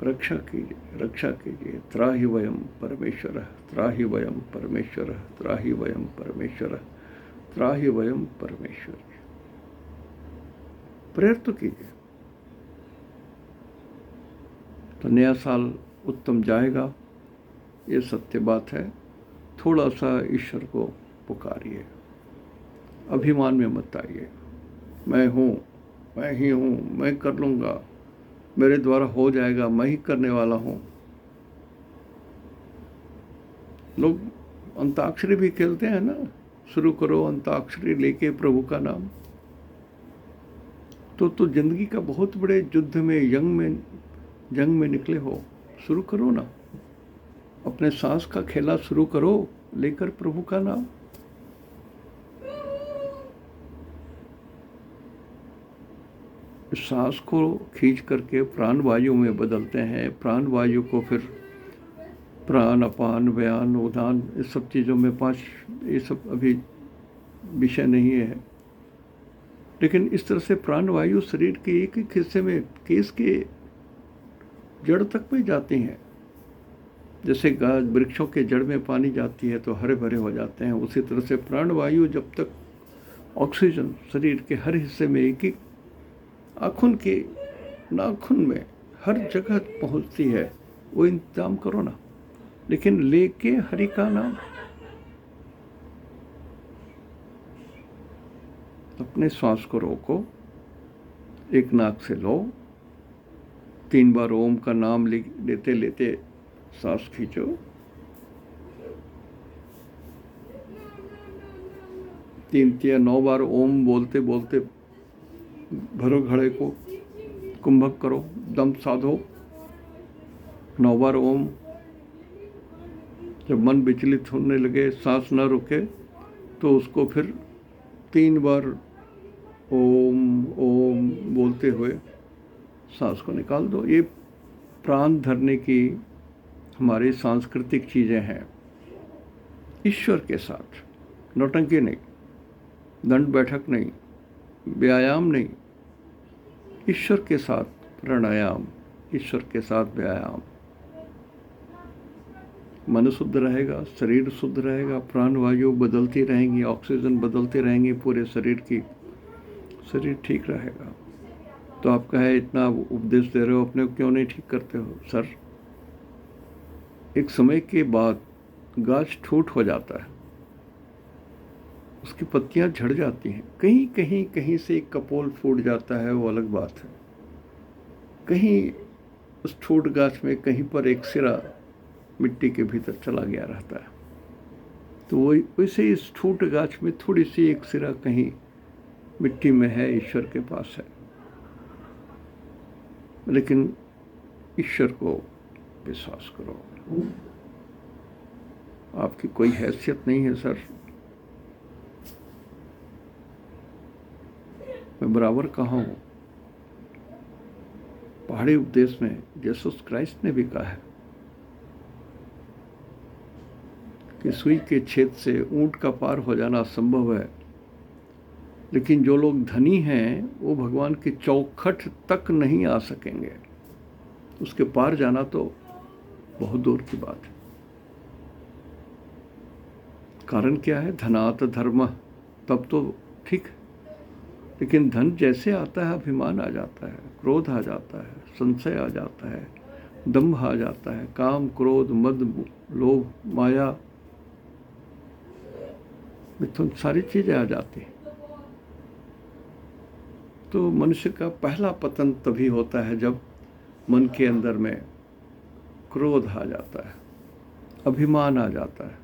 रक्षा कीजिए, रक्षा कीजिए। त्राहि वयम परमेश्वरः, त्राहि वयम परमेश्वरः, त्राहि वयम परमेश्वरः, त्राहि वयम परमेश्वर। प्रेयर तो कीजिए, तो नया साल उत्तम जाएगा, ये सत्य बात है। थोड़ा सा ईश्वर को पुकारिए, अभिमान में मत आइए, मैं हूँ, मैं ही हूँ, मैं कर लूँगा, मेरे द्वारा हो जाएगा, मैं ही करने वाला हूँ। लोग अंताक्षरी भी खेलते हैं ना, शुरू करो अंताक्षरी लेके प्रभु का नाम। तो जिंदगी का बहुत बड़े युद्ध में, जंग में निकले हो, शुरू करो ना, अपने सांस का खेला शुरू करो, लेकर प्रभु का नाम। सांस को खींच करके प्राण वायु में बदलते हैं, प्राण वायु को फिर प्राण, अपान, व्यान, उदान, इस सब चीज़ों में 5, ये सब अभी विषय नहीं है। लेकिन इस तरह से प्राण वायु शरीर के एक एक हिस्से में, केस के जड़ तक में जाती हैं। जैसे गाछ वृक्षों के जड़ में पानी जाती है तो हरे भरे हो जाते हैं, उसी तरह से प्राण वायु जब तक ऑक्सीजन शरीर के हर हिस्से में, एक एक आँखुन के नाखून में हर जगह पहुंचती है, वो इंतजाम करो ना। लेकिन लेके हरि का नाम, अपने श्वास को रोको, एक नाक से लो, 3 बार ओम का नाम लेते लेते सांस खींचो, 3 या 9 बार ओम बोलते बोलते भरो घड़े को, कुंभक करो, दम साधो, 9 बार ओम। जब मन विचलित होने लगे, सांस न रुके, तो उसको फिर 3 बार ओम ओम बोलते हुए सांस को निकाल दो। ये प्राण धरने की हमारी सांस्कृतिक चीज़ें हैं। ईश्वर के साथ नौटंकी नहीं, दंड बैठक नहीं, व्यायाम नहीं, ईश्वर के साथ प्राणायाम, ईश्वर के साथ व्यायाम। मन शुद्ध रहेगा, शरीर शुद्ध रहेगा, प्राण वायु बदलती रहेंगी, ऑक्सीजन बदलती रहेंगी पूरे शरीर की, शरीर ठीक रहेगा। तो आप कहे इतना उपदेश दे रहे हो, अपने को क्यों नहीं ठीक करते हो? सर, एक समय के बाद गाछ ठूट हो जाता है, उसकी पत्तियां झड़ जाती हैं, कहीं से एक कपोल फूट जाता है, वो अलग बात है। कहीं उस ठूट गाछ में कहीं पर एक सिरा मिट्टी के भीतर चला गया रहता है। तो वैसे ही इस ठूट गाछ में थोड़ी सी एक सिरा कहीं मिट्टी में है, ईश्वर के पास है, लेकिन ईश्वर को विश्वास करो। आपकी कोई हैसियत नहीं है सर, मैं बराबर कहा हूं। पहाड़ी उपदेश में यीशु क्राइस्ट ने भी कहा है कि सुई के छेद से ऊंट का पार हो जाना असंभव है, लेकिन जो लोग धनी हैं वो भगवान की चौखट तक नहीं आ सकेंगे, उसके पार जाना तो बहुत दूर की बात है। कारण क्या है? धनात धर्म, तब तो ठीक, लेकिन धन जैसे आता है अभिमान आ जाता है, क्रोध आ जाता है, संशय आ जाता है, दंभ आ जाता है, काम क्रोध मद लोभ माया मिथुन सारी चीजें आ जाती हैं। तो मनुष्य का पहला पतन तभी होता है जब मन के अंदर में क्रोध आ जाता है, अभिमान आ जाता है।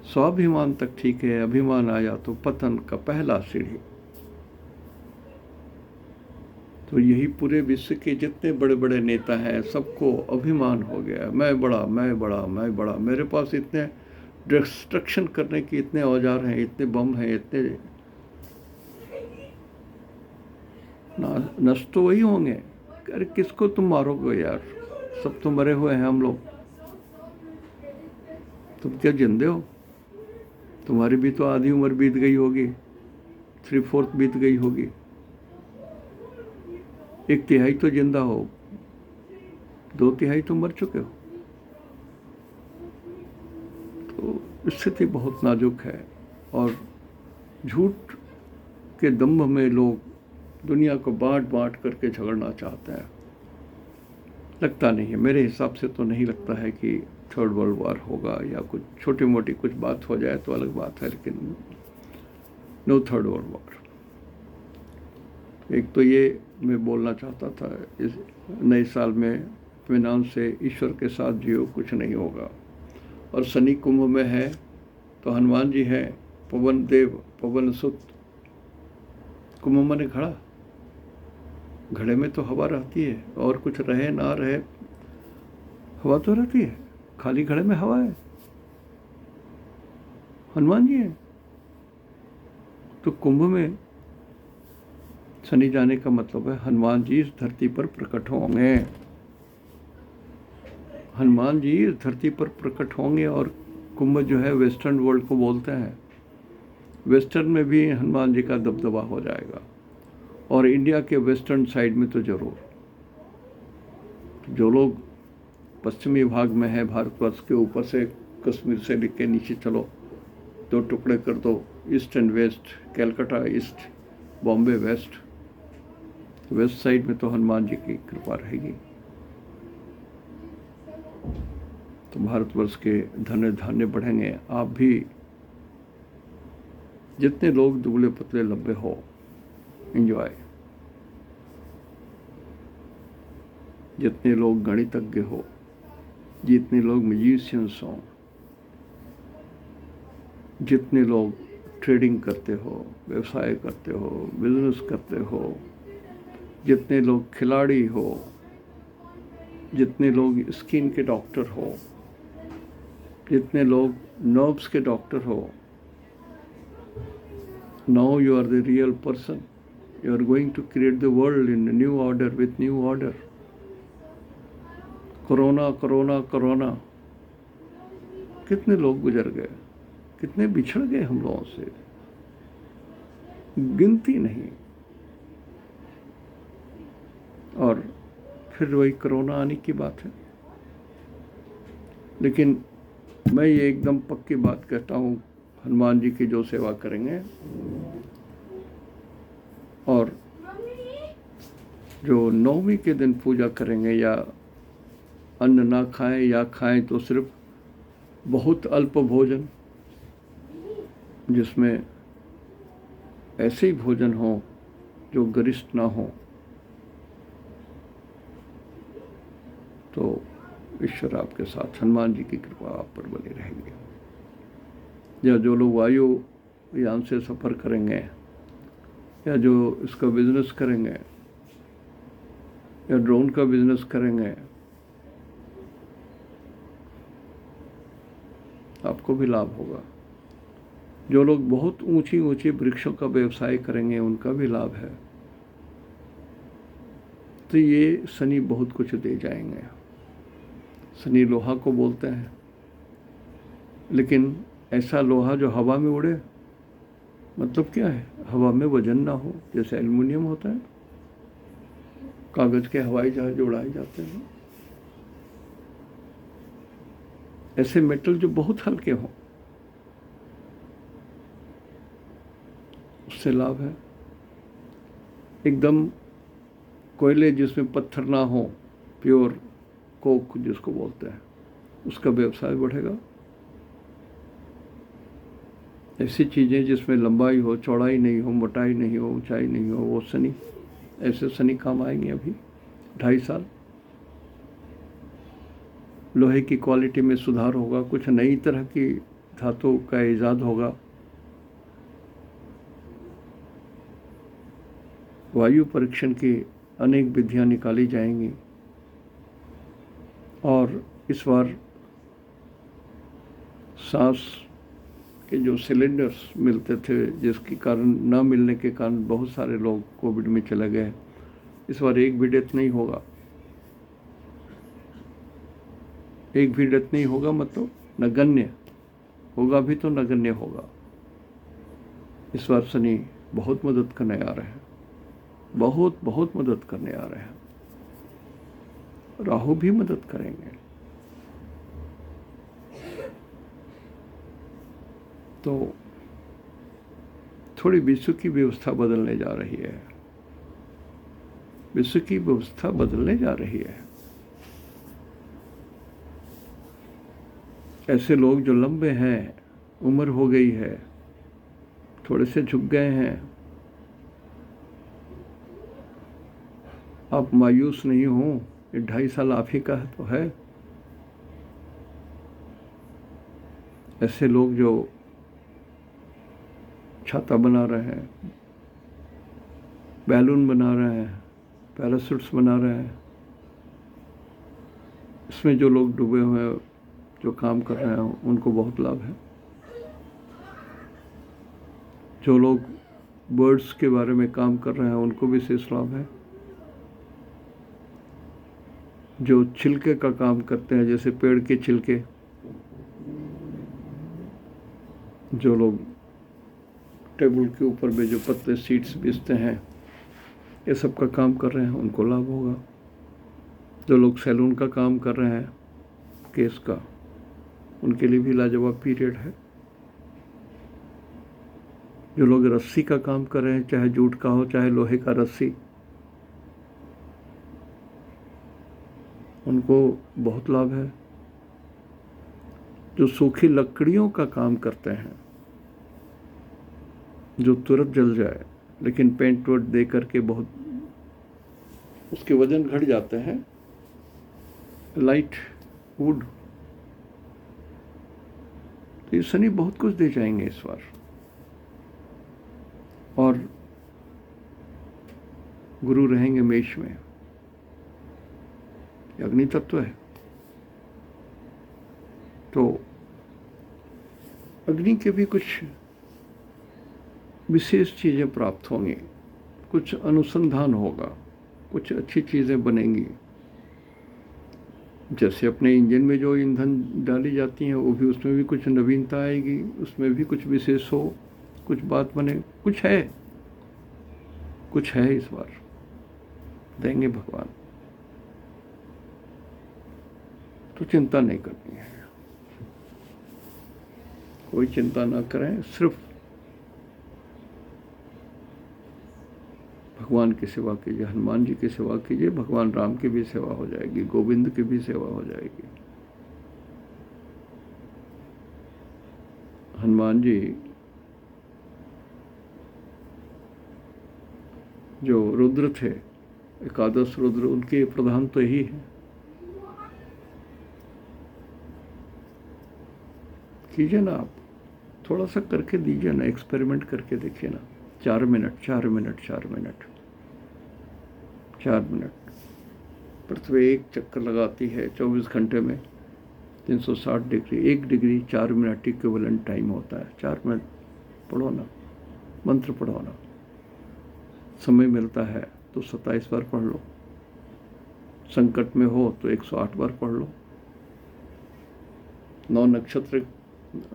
स्वाभिमान तक ठीक है, अभिमान आया तो पतन का पहला सीढ़ी। तो यही पूरे विश्व के जितने बड़े बड़े नेता हैं सबको अभिमान हो गया, मैं बड़ा मैं बड़ा मैं बड़ा, मेरे पास इतने डिस्ट्रक्शन करने के इतने औजार हैं, इतने बम हैं, इतने नष्ट तो वही होंगे। अरे किसको तुम मारोगे यार, सब तो मरे हुए हैं हम लोग, तुम क्या जिंदे हो? तुम्हारी भी तो आधी उम्र बीत गई होगी, 3/4 बीत गई होगी, 1/3 तो जिंदा हो, 2/3 तो मर चुके हो। तो स्थिति बहुत नाजुक है और झूठ के दंभ में लोग दुनिया को बांट बांट करके झगड़ना चाहते हैं। लगता नहीं है, मेरे हिसाब से तो नहीं लगता है कि 3rd वर्ल्ड वॉर होगा, या कुछ छोटी मोटी कुछ बात हो जाए तो अलग बात है, लेकिन नो 3rd वर्ल्ड वॉर। एक तो ये मैं बोलना चाहता था, इस नए साल में इत्मीनान से ईश्वर के साथ जियो, कुछ नहीं होगा। और शनि कुंभ में है तो हनुमान जी हैं, पवन देव पवन सुत। कुंभ माने घड़ा, घड़े में तो हवा रहती है, और कुछ रहे ना रहे हवा तो रहती है, खाली घड़े में हवा है, हनुमान जी हैं। तो कुंभ में शनि जाने का मतलब है हनुमान जी इस धरती पर प्रकट होंगे, हनुमान जी इस धरती पर प्रकट होंगे। और कुंभ जो है वेस्टर्न वर्ल्ड को बोलते हैं, वेस्टर्न में भी हनुमान जी का दबदबा हो जाएगा, और इंडिया के वेस्टर्न साइड में तो जरूर। जो लोग पश्चिमी भाग में है भारतवर्ष के, ऊपर से कश्मीर से लेके नीचे चलो, 2 टुकड़े कर दो, east and west, Calcutta east, Bombay west, west side में तो हनुमान जी की कृपा रहेगी। तो भारतवर्ष के धन्य धान्य बढ़ेंगे। आप भी जितने लोग दुबले पतले लंबे हो, एंजॉय। जितने लोग गणितज्ञ हो, जितने लोग म्यूजिशियंस हो, जितने लोग ट्रेडिंग करते हो, व्यवसाय करते हो, बिजनेस करते हो, जितने लोग खिलाड़ी हो, जितने लोग स्किन के डॉक्टर हो, जितने लोग नर्व्स के डॉक्टर हो, now you are the real person. You are going to create the world in a new order with new order. Corona corona corona, कितने लोग गुजर गए, कितने बिछड़ गए हम लोगों से, गिनती नहीं। और फिर वही कोरोना आने की बात है। लेकिन मैं ये एकदम पक्की बात कहता हूँ, हनुमान जी की जो सेवा करेंगे और जो नवमी के दिन पूजा करेंगे, या अन्न ना खाएं या खाएं तो सिर्फ बहुत अल्प भोजन, जिसमें ऐसे ही भोजन हो जो गरिष्ठ ना हो, तो ईश्वर आपके साथ, हनुमान जी की कृपा आप पर बनी रहेगी। या जो लोग वायुयान से सफ़र करेंगे, या जो इसका बिजनेस करेंगे, या ड्रोन का बिजनेस करेंगे, आपको भी लाभ होगा। जो लोग बहुत ऊंची ऊंची वृक्षों का व्यवसाय करेंगे, उनका भी लाभ है। तो ये शनि बहुत कुछ दे जाएंगे। शनि लोहा को बोलते हैं, लेकिन ऐसा लोहा जो हवा में उड़े, मतलब क्या है, हवा में वजन ना हो, जैसे एल्युमिनियम होता है, कागज के हवाई जहाज उड़ाए जाते हैं, ऐसे मेटल जो बहुत हल्के हों, उससे लाभ है। एकदम कोयले जिसमें पत्थर ना हो, प्योर कोक जिसको बोलते हैं, उसका व्यवसाय बढ़ेगा। ऐसी चीज़ें जिसमें लंबाई हो, चौड़ाई नहीं हो, मोटाई नहीं हो, ऊंचाई नहीं हो, वो शनि, ऐसे शनि काम आएंगे अभी 2.5 साल। लोहे की क्वालिटी में सुधार होगा, कुछ नई तरह की धातु का ईजाद होगा। वायु परीक्षण की अनेक विधियां निकाली जाएंगी, और इस बार सांस के जो सिलेंडर्स मिलते थे, जिसके कारण न मिलने के कारण बहुत सारे लोग कोविड में चले गए, इस बार एक भी डेथ नहीं होगा। एक भी डेथ नहीं होगा मतलब नगण्य होगा, भी तो नगण्य होगा। इस बार शनि बहुत मदद करने आ रहे हैं, बहुत बहुत मदद करने आ रहे हैं। राहु भी मदद करेंगे। तो थोड़ी विश्व की व्यवस्था बदलने जा रही है, विश्व की व्यवस्था बदलने जा रही है। ऐसे लोग जो लंबे हैं, उम्र हो गई है, थोड़े से झुक गए हैं, आप मायूस नहीं हो, ये 2.5 साल आप ही का तो है। ऐसे लोग जो छाता बना रहे हैं, बैलून बना रहे हैं, पैराशूट्स बना रहे हैं, इसमें जो लोग डूबे हुए हैं, जो काम कर रहे हैं, उनको बहुत लाभ है। जो लोग बर्ड्स के बारे में काम कर रहे हैं, उनको विशेष लाभ है। जो छिलके का काम करते हैं, जैसे पेड़ के छिलके, जो लोग टेबल के ऊपर में जो पतले सीट्स बेचते हैं, ये सब का काम कर रहे हैं, उनको लाभ होगा। जो लोग सैलून का काम कर रहे हैं, केस का, उनके लिए भी लाजवाब पीरियड है। जो लोग रस्सी का काम कर रहे हैं, चाहे जूट का हो चाहे लोहे का रस्सी, उनको बहुत लाभ है। जो सूखी लकड़ियों का काम करते हैं, जो तुरंत जल जाए, लेकिन पेंट वेंट दे करके बहुत उसके वजन घट जाते हैं, लाइट वुड, तो ये शनि बहुत कुछ दे जाएंगे इस बार। और गुरु रहेंगे मेष में, अग्नि तत्व है, तो अग्नि के भी कुछ विशेष चीज़ें प्राप्त होंगी, कुछ अनुसंधान होगा, कुछ अच्छी चीज़ें बनेंगी। जैसे अपने इंजन में जो ईंधन डाली जाती हैं, वो भी, उसमें भी कुछ नवीनता आएगी, उसमें भी कुछ विशेष हो, कुछ बात बने, कुछ है इस बार देंगे भगवान। तो चिंता नहीं करनी है, कोई चिंता ना करें, सिर्फ भगवान की सेवा कीजिए, हनुमान जी की सेवा कीजिए, भगवान राम की भी सेवा हो जाएगी, गोविंद की भी सेवा हो जाएगी। हनुमान जी जो रुद्र थे, एकादश रुद्र, उनके प्रधान तो यही है। कीजिए ना आप, थोड़ा सा करके दीजिए ना, एक्सपेरिमेंट करके देखिए ना। 4 मिनट 4 मिनट 4 मिनट 4 मिनट। पृथ्वी एक चक्कर लगाती है 24 घंटे में 360 degree. 1 degree 4 minute equivalent time होता है। 4 मिनट पढ़ो ना, मंत्र पढ़ो ना। समय मिलता है तो 27 बार पढ़ लो, संकट में हो तो 108 बार पढ़ लो। 9 नक्षत्र,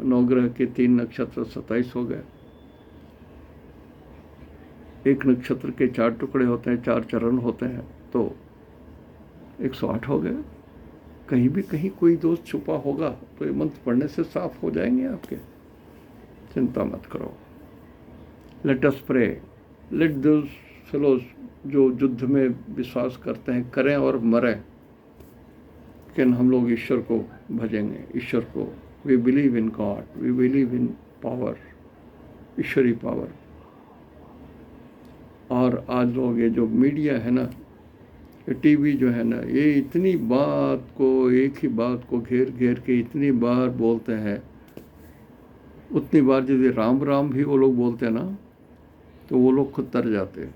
9 ग्रह के 3 नक्षत्र 27 हो गए। एक नक्षत्र के 4 टुकड़े होते हैं, 4 चरण होते हैं, तो 108 हो गए। कहीं भी कहीं कोई दोष छुपा होगा तो ये मंत्र पढ़ने से साफ हो जाएंगे आपके। चिंता मत करो। Let us pray. Let those fellows जो युद्ध में विश्वास करते हैं करें और मरें, लेकिन हम लोग ईश्वर को भजेंगे। ईश्वर को, we believe in God, we believe in power, ईश्वरी पावर। और आज लोग ये जो मीडिया है ना, ये टीवी जो है ना, ये इतनी बात को, एक ही बात को घेर घेर के इतनी बार बोलते हैं, उतनी बार यदि राम राम भी वो लोग बोलते हैं ना तो वो लोग खुद तर जाते हैं।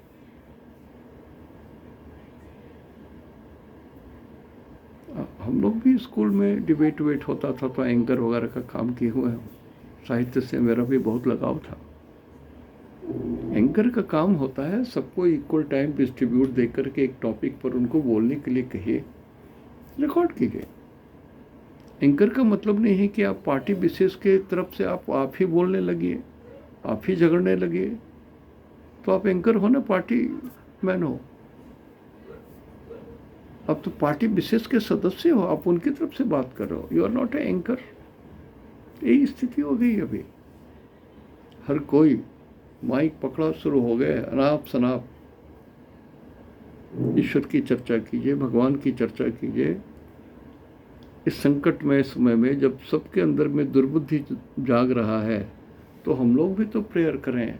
हम लोग भी स्कूल में डिबेट वेट होता था तो एंकर वगैरह का काम किए हुए हैं। साहित्य से मेरा भी बहुत लगाव था। एंकर का काम होता है सबको इक्वल टाइम डिस्ट्रीब्यूट दे करके एक टॉपिक पर उनको बोलने के लिए कहिए, रिकॉर्ड कीजिए। एंकर का मतलब नहीं है कि आप पार्टी विशेष के तरफ से आप ही बोलने लगिए, आप ही झगड़ने लगिए। तो आप एंकर हो ना, पार्टी मैन हो। अब तो पार्टी विशेष के सदस्य हो, आप उनकी तरफ से बात कर रहे हो। You are not a anchor. यही स्थिति हो गई अभी। हर कोई माइक पकड़ा, शुरू हो गए अनाप शनाप। ईश्वर की चर्चा कीजिए, भगवान की चर्चा कीजिए। इस संकटमय समय में जब सबके अंदर में दुर्बुद्धि जाग रहा है तो हम लोग भी तो प्रेयर करें।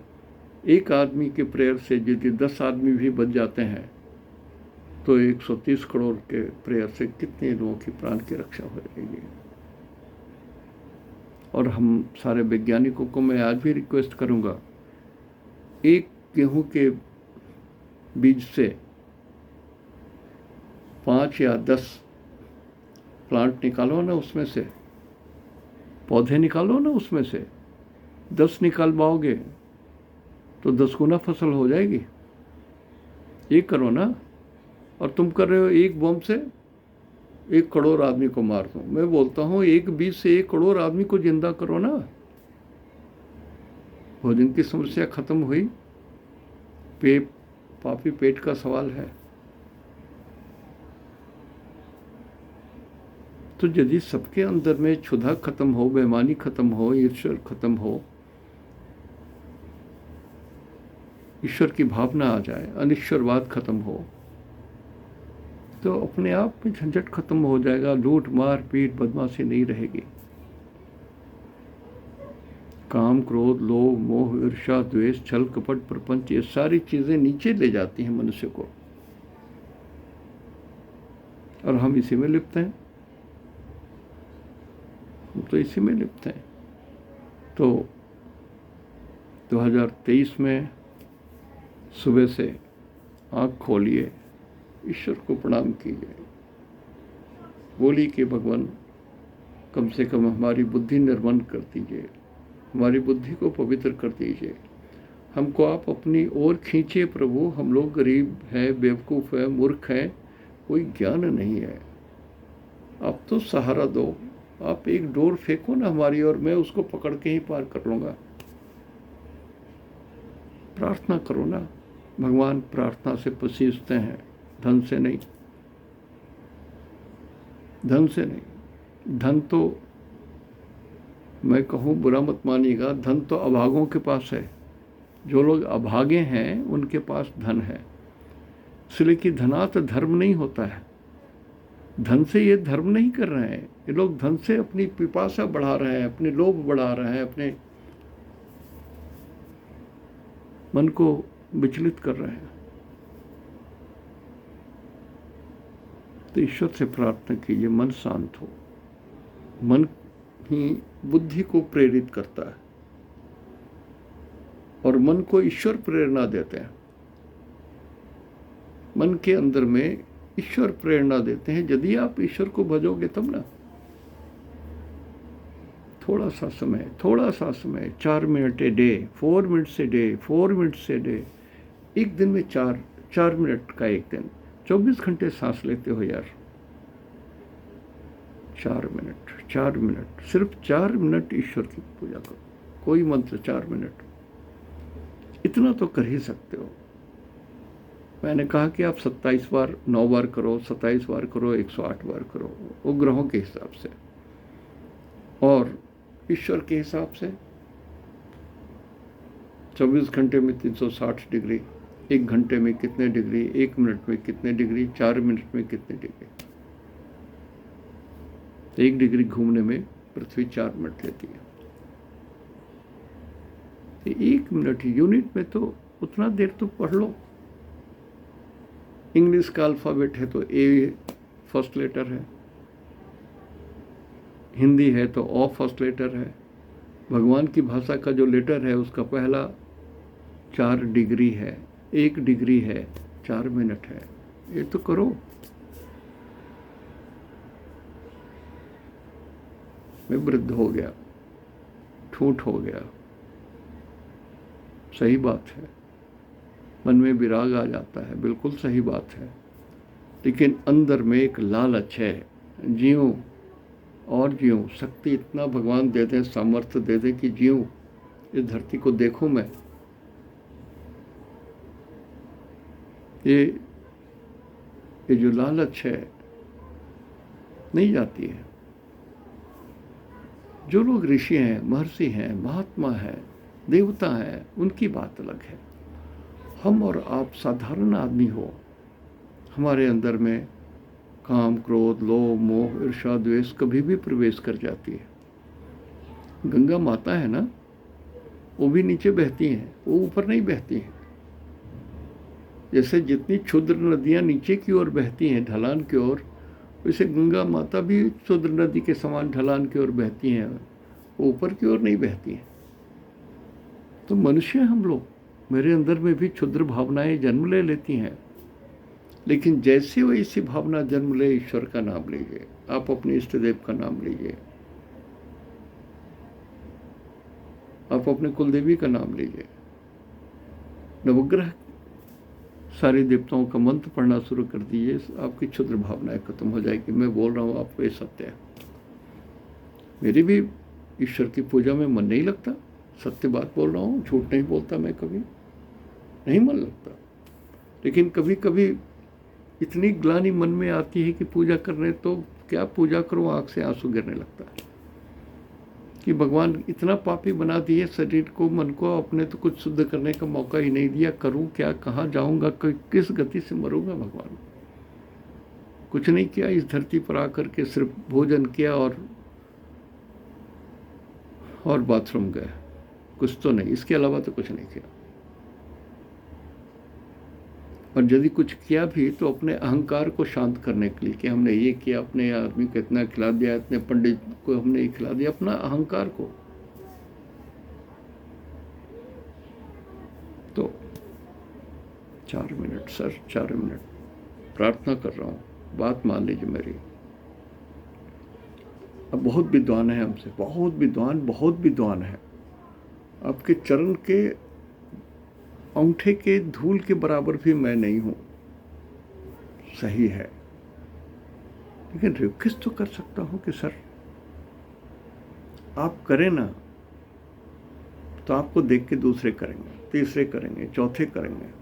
एक आदमी के प्रेयर से यदि 10 आदमी भी बच जाते हैं तो 130 करोड़ के प्रेयर से कितने लोगों की प्राण की रक्षा हो जाएगी। और हम सारे वैज्ञानिकों को मैं आज भी रिक्वेस्ट करूंगा, एक गेहूं के बीज से 5 या 10 प्लांट निकालो ना, उसमें से पौधे निकालो ना, उसमें से 10 निकाल पाओगे तो 10 गुना फसल हो जाएगी। ये करो ना। और तुम कर रहे हो एक बम से 1 करोड़ आदमी को मार दो। मैं बोलता हूँ एक बीज से 1 करोड़ आदमी को जिंदा करो ना। भोजन की समस्या खत्म हुई। पापी पेट का सवाल है। तो यदि सबके अंदर में क्षुधा खत्म हो, बेईमानी खत्म हो, ईर्ष्या खत्म हो, ईश्वर की भावना आ जाए, अनिश्वरवाद खत्म हो, तो अपने आप में झंझट खत्म हो जाएगा। लूट मार पीट बदमाशी नहीं रहेगी। काम, क्रोध, लोभ, मोह, ईर्ष्या, द्वेष, छल, कपट, प्रपंच, ये सारी चीजें नीचे ले जाती हैं मनुष्य को, और हम इसी में लिप्त हैं। हम तो इसी में लिप्त हैं। तो 2023 में सुबह से आँख खोलिए, ईश्वर को प्रणाम कीजिए, बोली कि भगवान कम से कम हमारी बुद्धि निर्मल कर दीजिए, हमारी बुद्धि को पवित्र कर दीजिए। हमको आप अपनी ओर खींचिए प्रभु। हम लोग गरीब हैं, बेवकूफ़ हैं, मूर्ख हैं, कोई ज्ञान नहीं है। आप तो सहारा दो। आप एक डोर फेंको ना हमारी ओर, मैं उसको पकड़ के ही पार कर लूँगा। प्रार्थना करो ना। भगवान प्रार्थना से पसीजते हैं, धन से नहीं। धन से नहीं। धन तो मैं कहूँ, बुरा मत मानिएगा, धन तो अभागों के पास है। जो लोग अभागे हैं उनके पास धन है। इसलिए कि धनात् धर्म नहीं होता है। धन से ये धर्म नहीं कर रहे हैं। ये लोग धन से अपनी पिपासा बढ़ा रहे हैं, अपने लोभ बढ़ा रहे हैं, अपने मन को विचलित कर रहे हैं। तो ईश्वर से प्रार्थना कीजिए, मन शांत हो। मन ही बुद्धि को प्रेरित करता है। और मन को ईश्वर प्रेरणा देते हैं। मन के अंदर में ईश्वर प्रेरणा देते हैं। यदि आप ईश्वर को भजोगे तब ना। थोड़ा सा समय 4 minute a day, 4 minutes a day, 4 minutes a day, एक दिन में 4 मिनट का एक दिन, 24 घंटे सांस लेते हो यार। 4 मिनट, सिर्फ 4 मिनट ईश्वर की पूजा करो। कोई मंत्र 4 मिनट, इतना तो कर ही सकते हो। मैंने कहा कि आप 27 बार 9 बार करो, 27 बार करो, 108 बार करो, वो ग्रहों के हिसाब से, और ईश्वर के हिसाब से 24 घंटे में 360 डिग्री, 1 घंटे में कितने डिग्री, 1 मिनट में कितने डिग्री, 4 मिनट में कितने डिग्री। 1 डिग्री घूमने में पृथ्वी 4 मिनट लेती है। 1 मिनट यूनिट में तो उतना देर तो पढ़ लो। इंग्लिश का अल्फ़ाबेट है तो ए फर्स्ट लेटर है, हिंदी है तो ओ फर्स्ट लेटर है, भगवान की भाषा का जो लेटर है उसका पहला 4 डिग्री है, 1 डिग्री है, 4 मिनट है। ये तो करो। मैं वृद्ध हो गया, ठूठ हो गया, सही बात है। मन में विराग आ जाता है, बिल्कुल सही बात है। लेकिन अंदर में एक लालच है, जीऊं और जीऊं। शक्ति इतना भगवान दे दें, सामर्थ्य दे दें कि जीऊं, इस धरती को देखूं मैं। ये जो लालच है नहीं जाती है। जो लोग ऋषि हैं, महर्षि हैं, महात्मा हैं, देवता हैं, उनकी बात अलग है। हम और आप साधारण आदमी हो, हमारे अंदर में काम, क्रोध, लोभ, मोह, ईर्ष्या, द्वेष कभी भी प्रवेश कर जाती है। गंगा माता है ना, वो भी नीचे बहती हैं, वो ऊपर नहीं बहती हैं। जैसे जितनी क्षुद्र नदियाँ नीचे की ओर बहती हैं, ढलान की ओर, वैसे गंगा माता भी क्षुद्र नदी के समान ढलान की ओर बहती हैं, वो ऊपर की ओर नहीं बहती हैं। तो मनुष्य हम लोग, मेरे अंदर में भी क्षुद्र भावनाएं जन्म ले लेती हैं। लेकिन जैसे वैसी भावना जन्म ले, ईश्वर का नाम लीजिए, आप अपने इष्ट देव का नाम लीजिए, आप अपने कुलदेवी का नाम लीजिए, नवग्रह सारे देवताओं का मंत्र पढ़ना शुरू कर दीजिए, आपकी क्षुद्र भावनाएं खत्म हो जाएगी। मैं बोल रहा हूँ आपको, ये सत्य है। मेरी भी ईश्वर की पूजा में मन नहीं लगता, सत्य बात बोल रहा हूँ, झूठ नहीं बोलता मैं, कभी नहीं मन लगता। लेकिन कभी कभी इतनी ग्लानि मन में आती है कि पूजा करने, तो क्या पूजा करूं, आंख से आंसू गिरने लगता है कि भगवान इतना पापी बना दिए शरीर को, मन को, अपने तो कुछ शुद्ध करने का मौका ही नहीं दिया। करूं क्या, कहाँ जाऊंगा, किस गति से मरूंगा। भगवान कुछ नहीं किया, इस धरती पर आकर के सिर्फ भोजन किया और बाथरूम गए, कुछ तो नहीं, इसके अलावा तो कुछ नहीं किया। और यदि कुछ किया भी तो अपने अहंकार को शांत करने के लिए कि हमने ये किया, अपने आदमी को इतना खिला दिया, इतने पंडित को हमने ये खिला दिया, अपना अहंकार को। तो 4 मिनट सर, 4 मिनट प्रार्थना कर रहा हूँ, बात मान लीजिए मेरी। अब बहुत विद्वान है हमसे, बहुत विद्वान है। आपके चरण के अंगूठे के धूल के बराबर भी मैं नहीं हूं, सही है। लेकिन रिक्वेस्ट तो कर सकता हूं कि सर आप करें ना, तो आपको देख के दूसरे करेंगे, तीसरे करेंगे, चौथे करेंगे।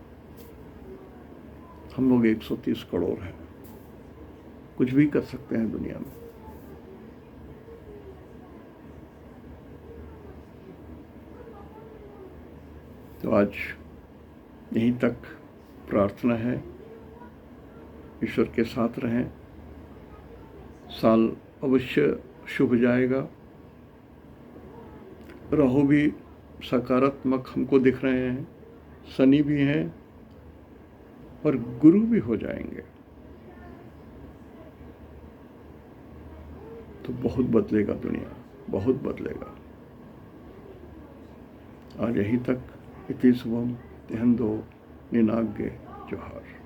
हम लोग 130 करोड़ हैं, कुछ भी कर सकते हैं दुनिया में। तो आज यहीं तक प्रार्थना है, ईश्वर के साथ रहें। साल अवश्य शुभ जाएगा। राहु भी सकारात्मक हमको दिख रहे हैं, शनि भी हैं और गुरु भी हो जाएंगे। तो बहुत बदलेगा दुनिया, बहुत बदलेगा। आज यहीं तक इति शुभम तिहंदो निनाग्य जोहार।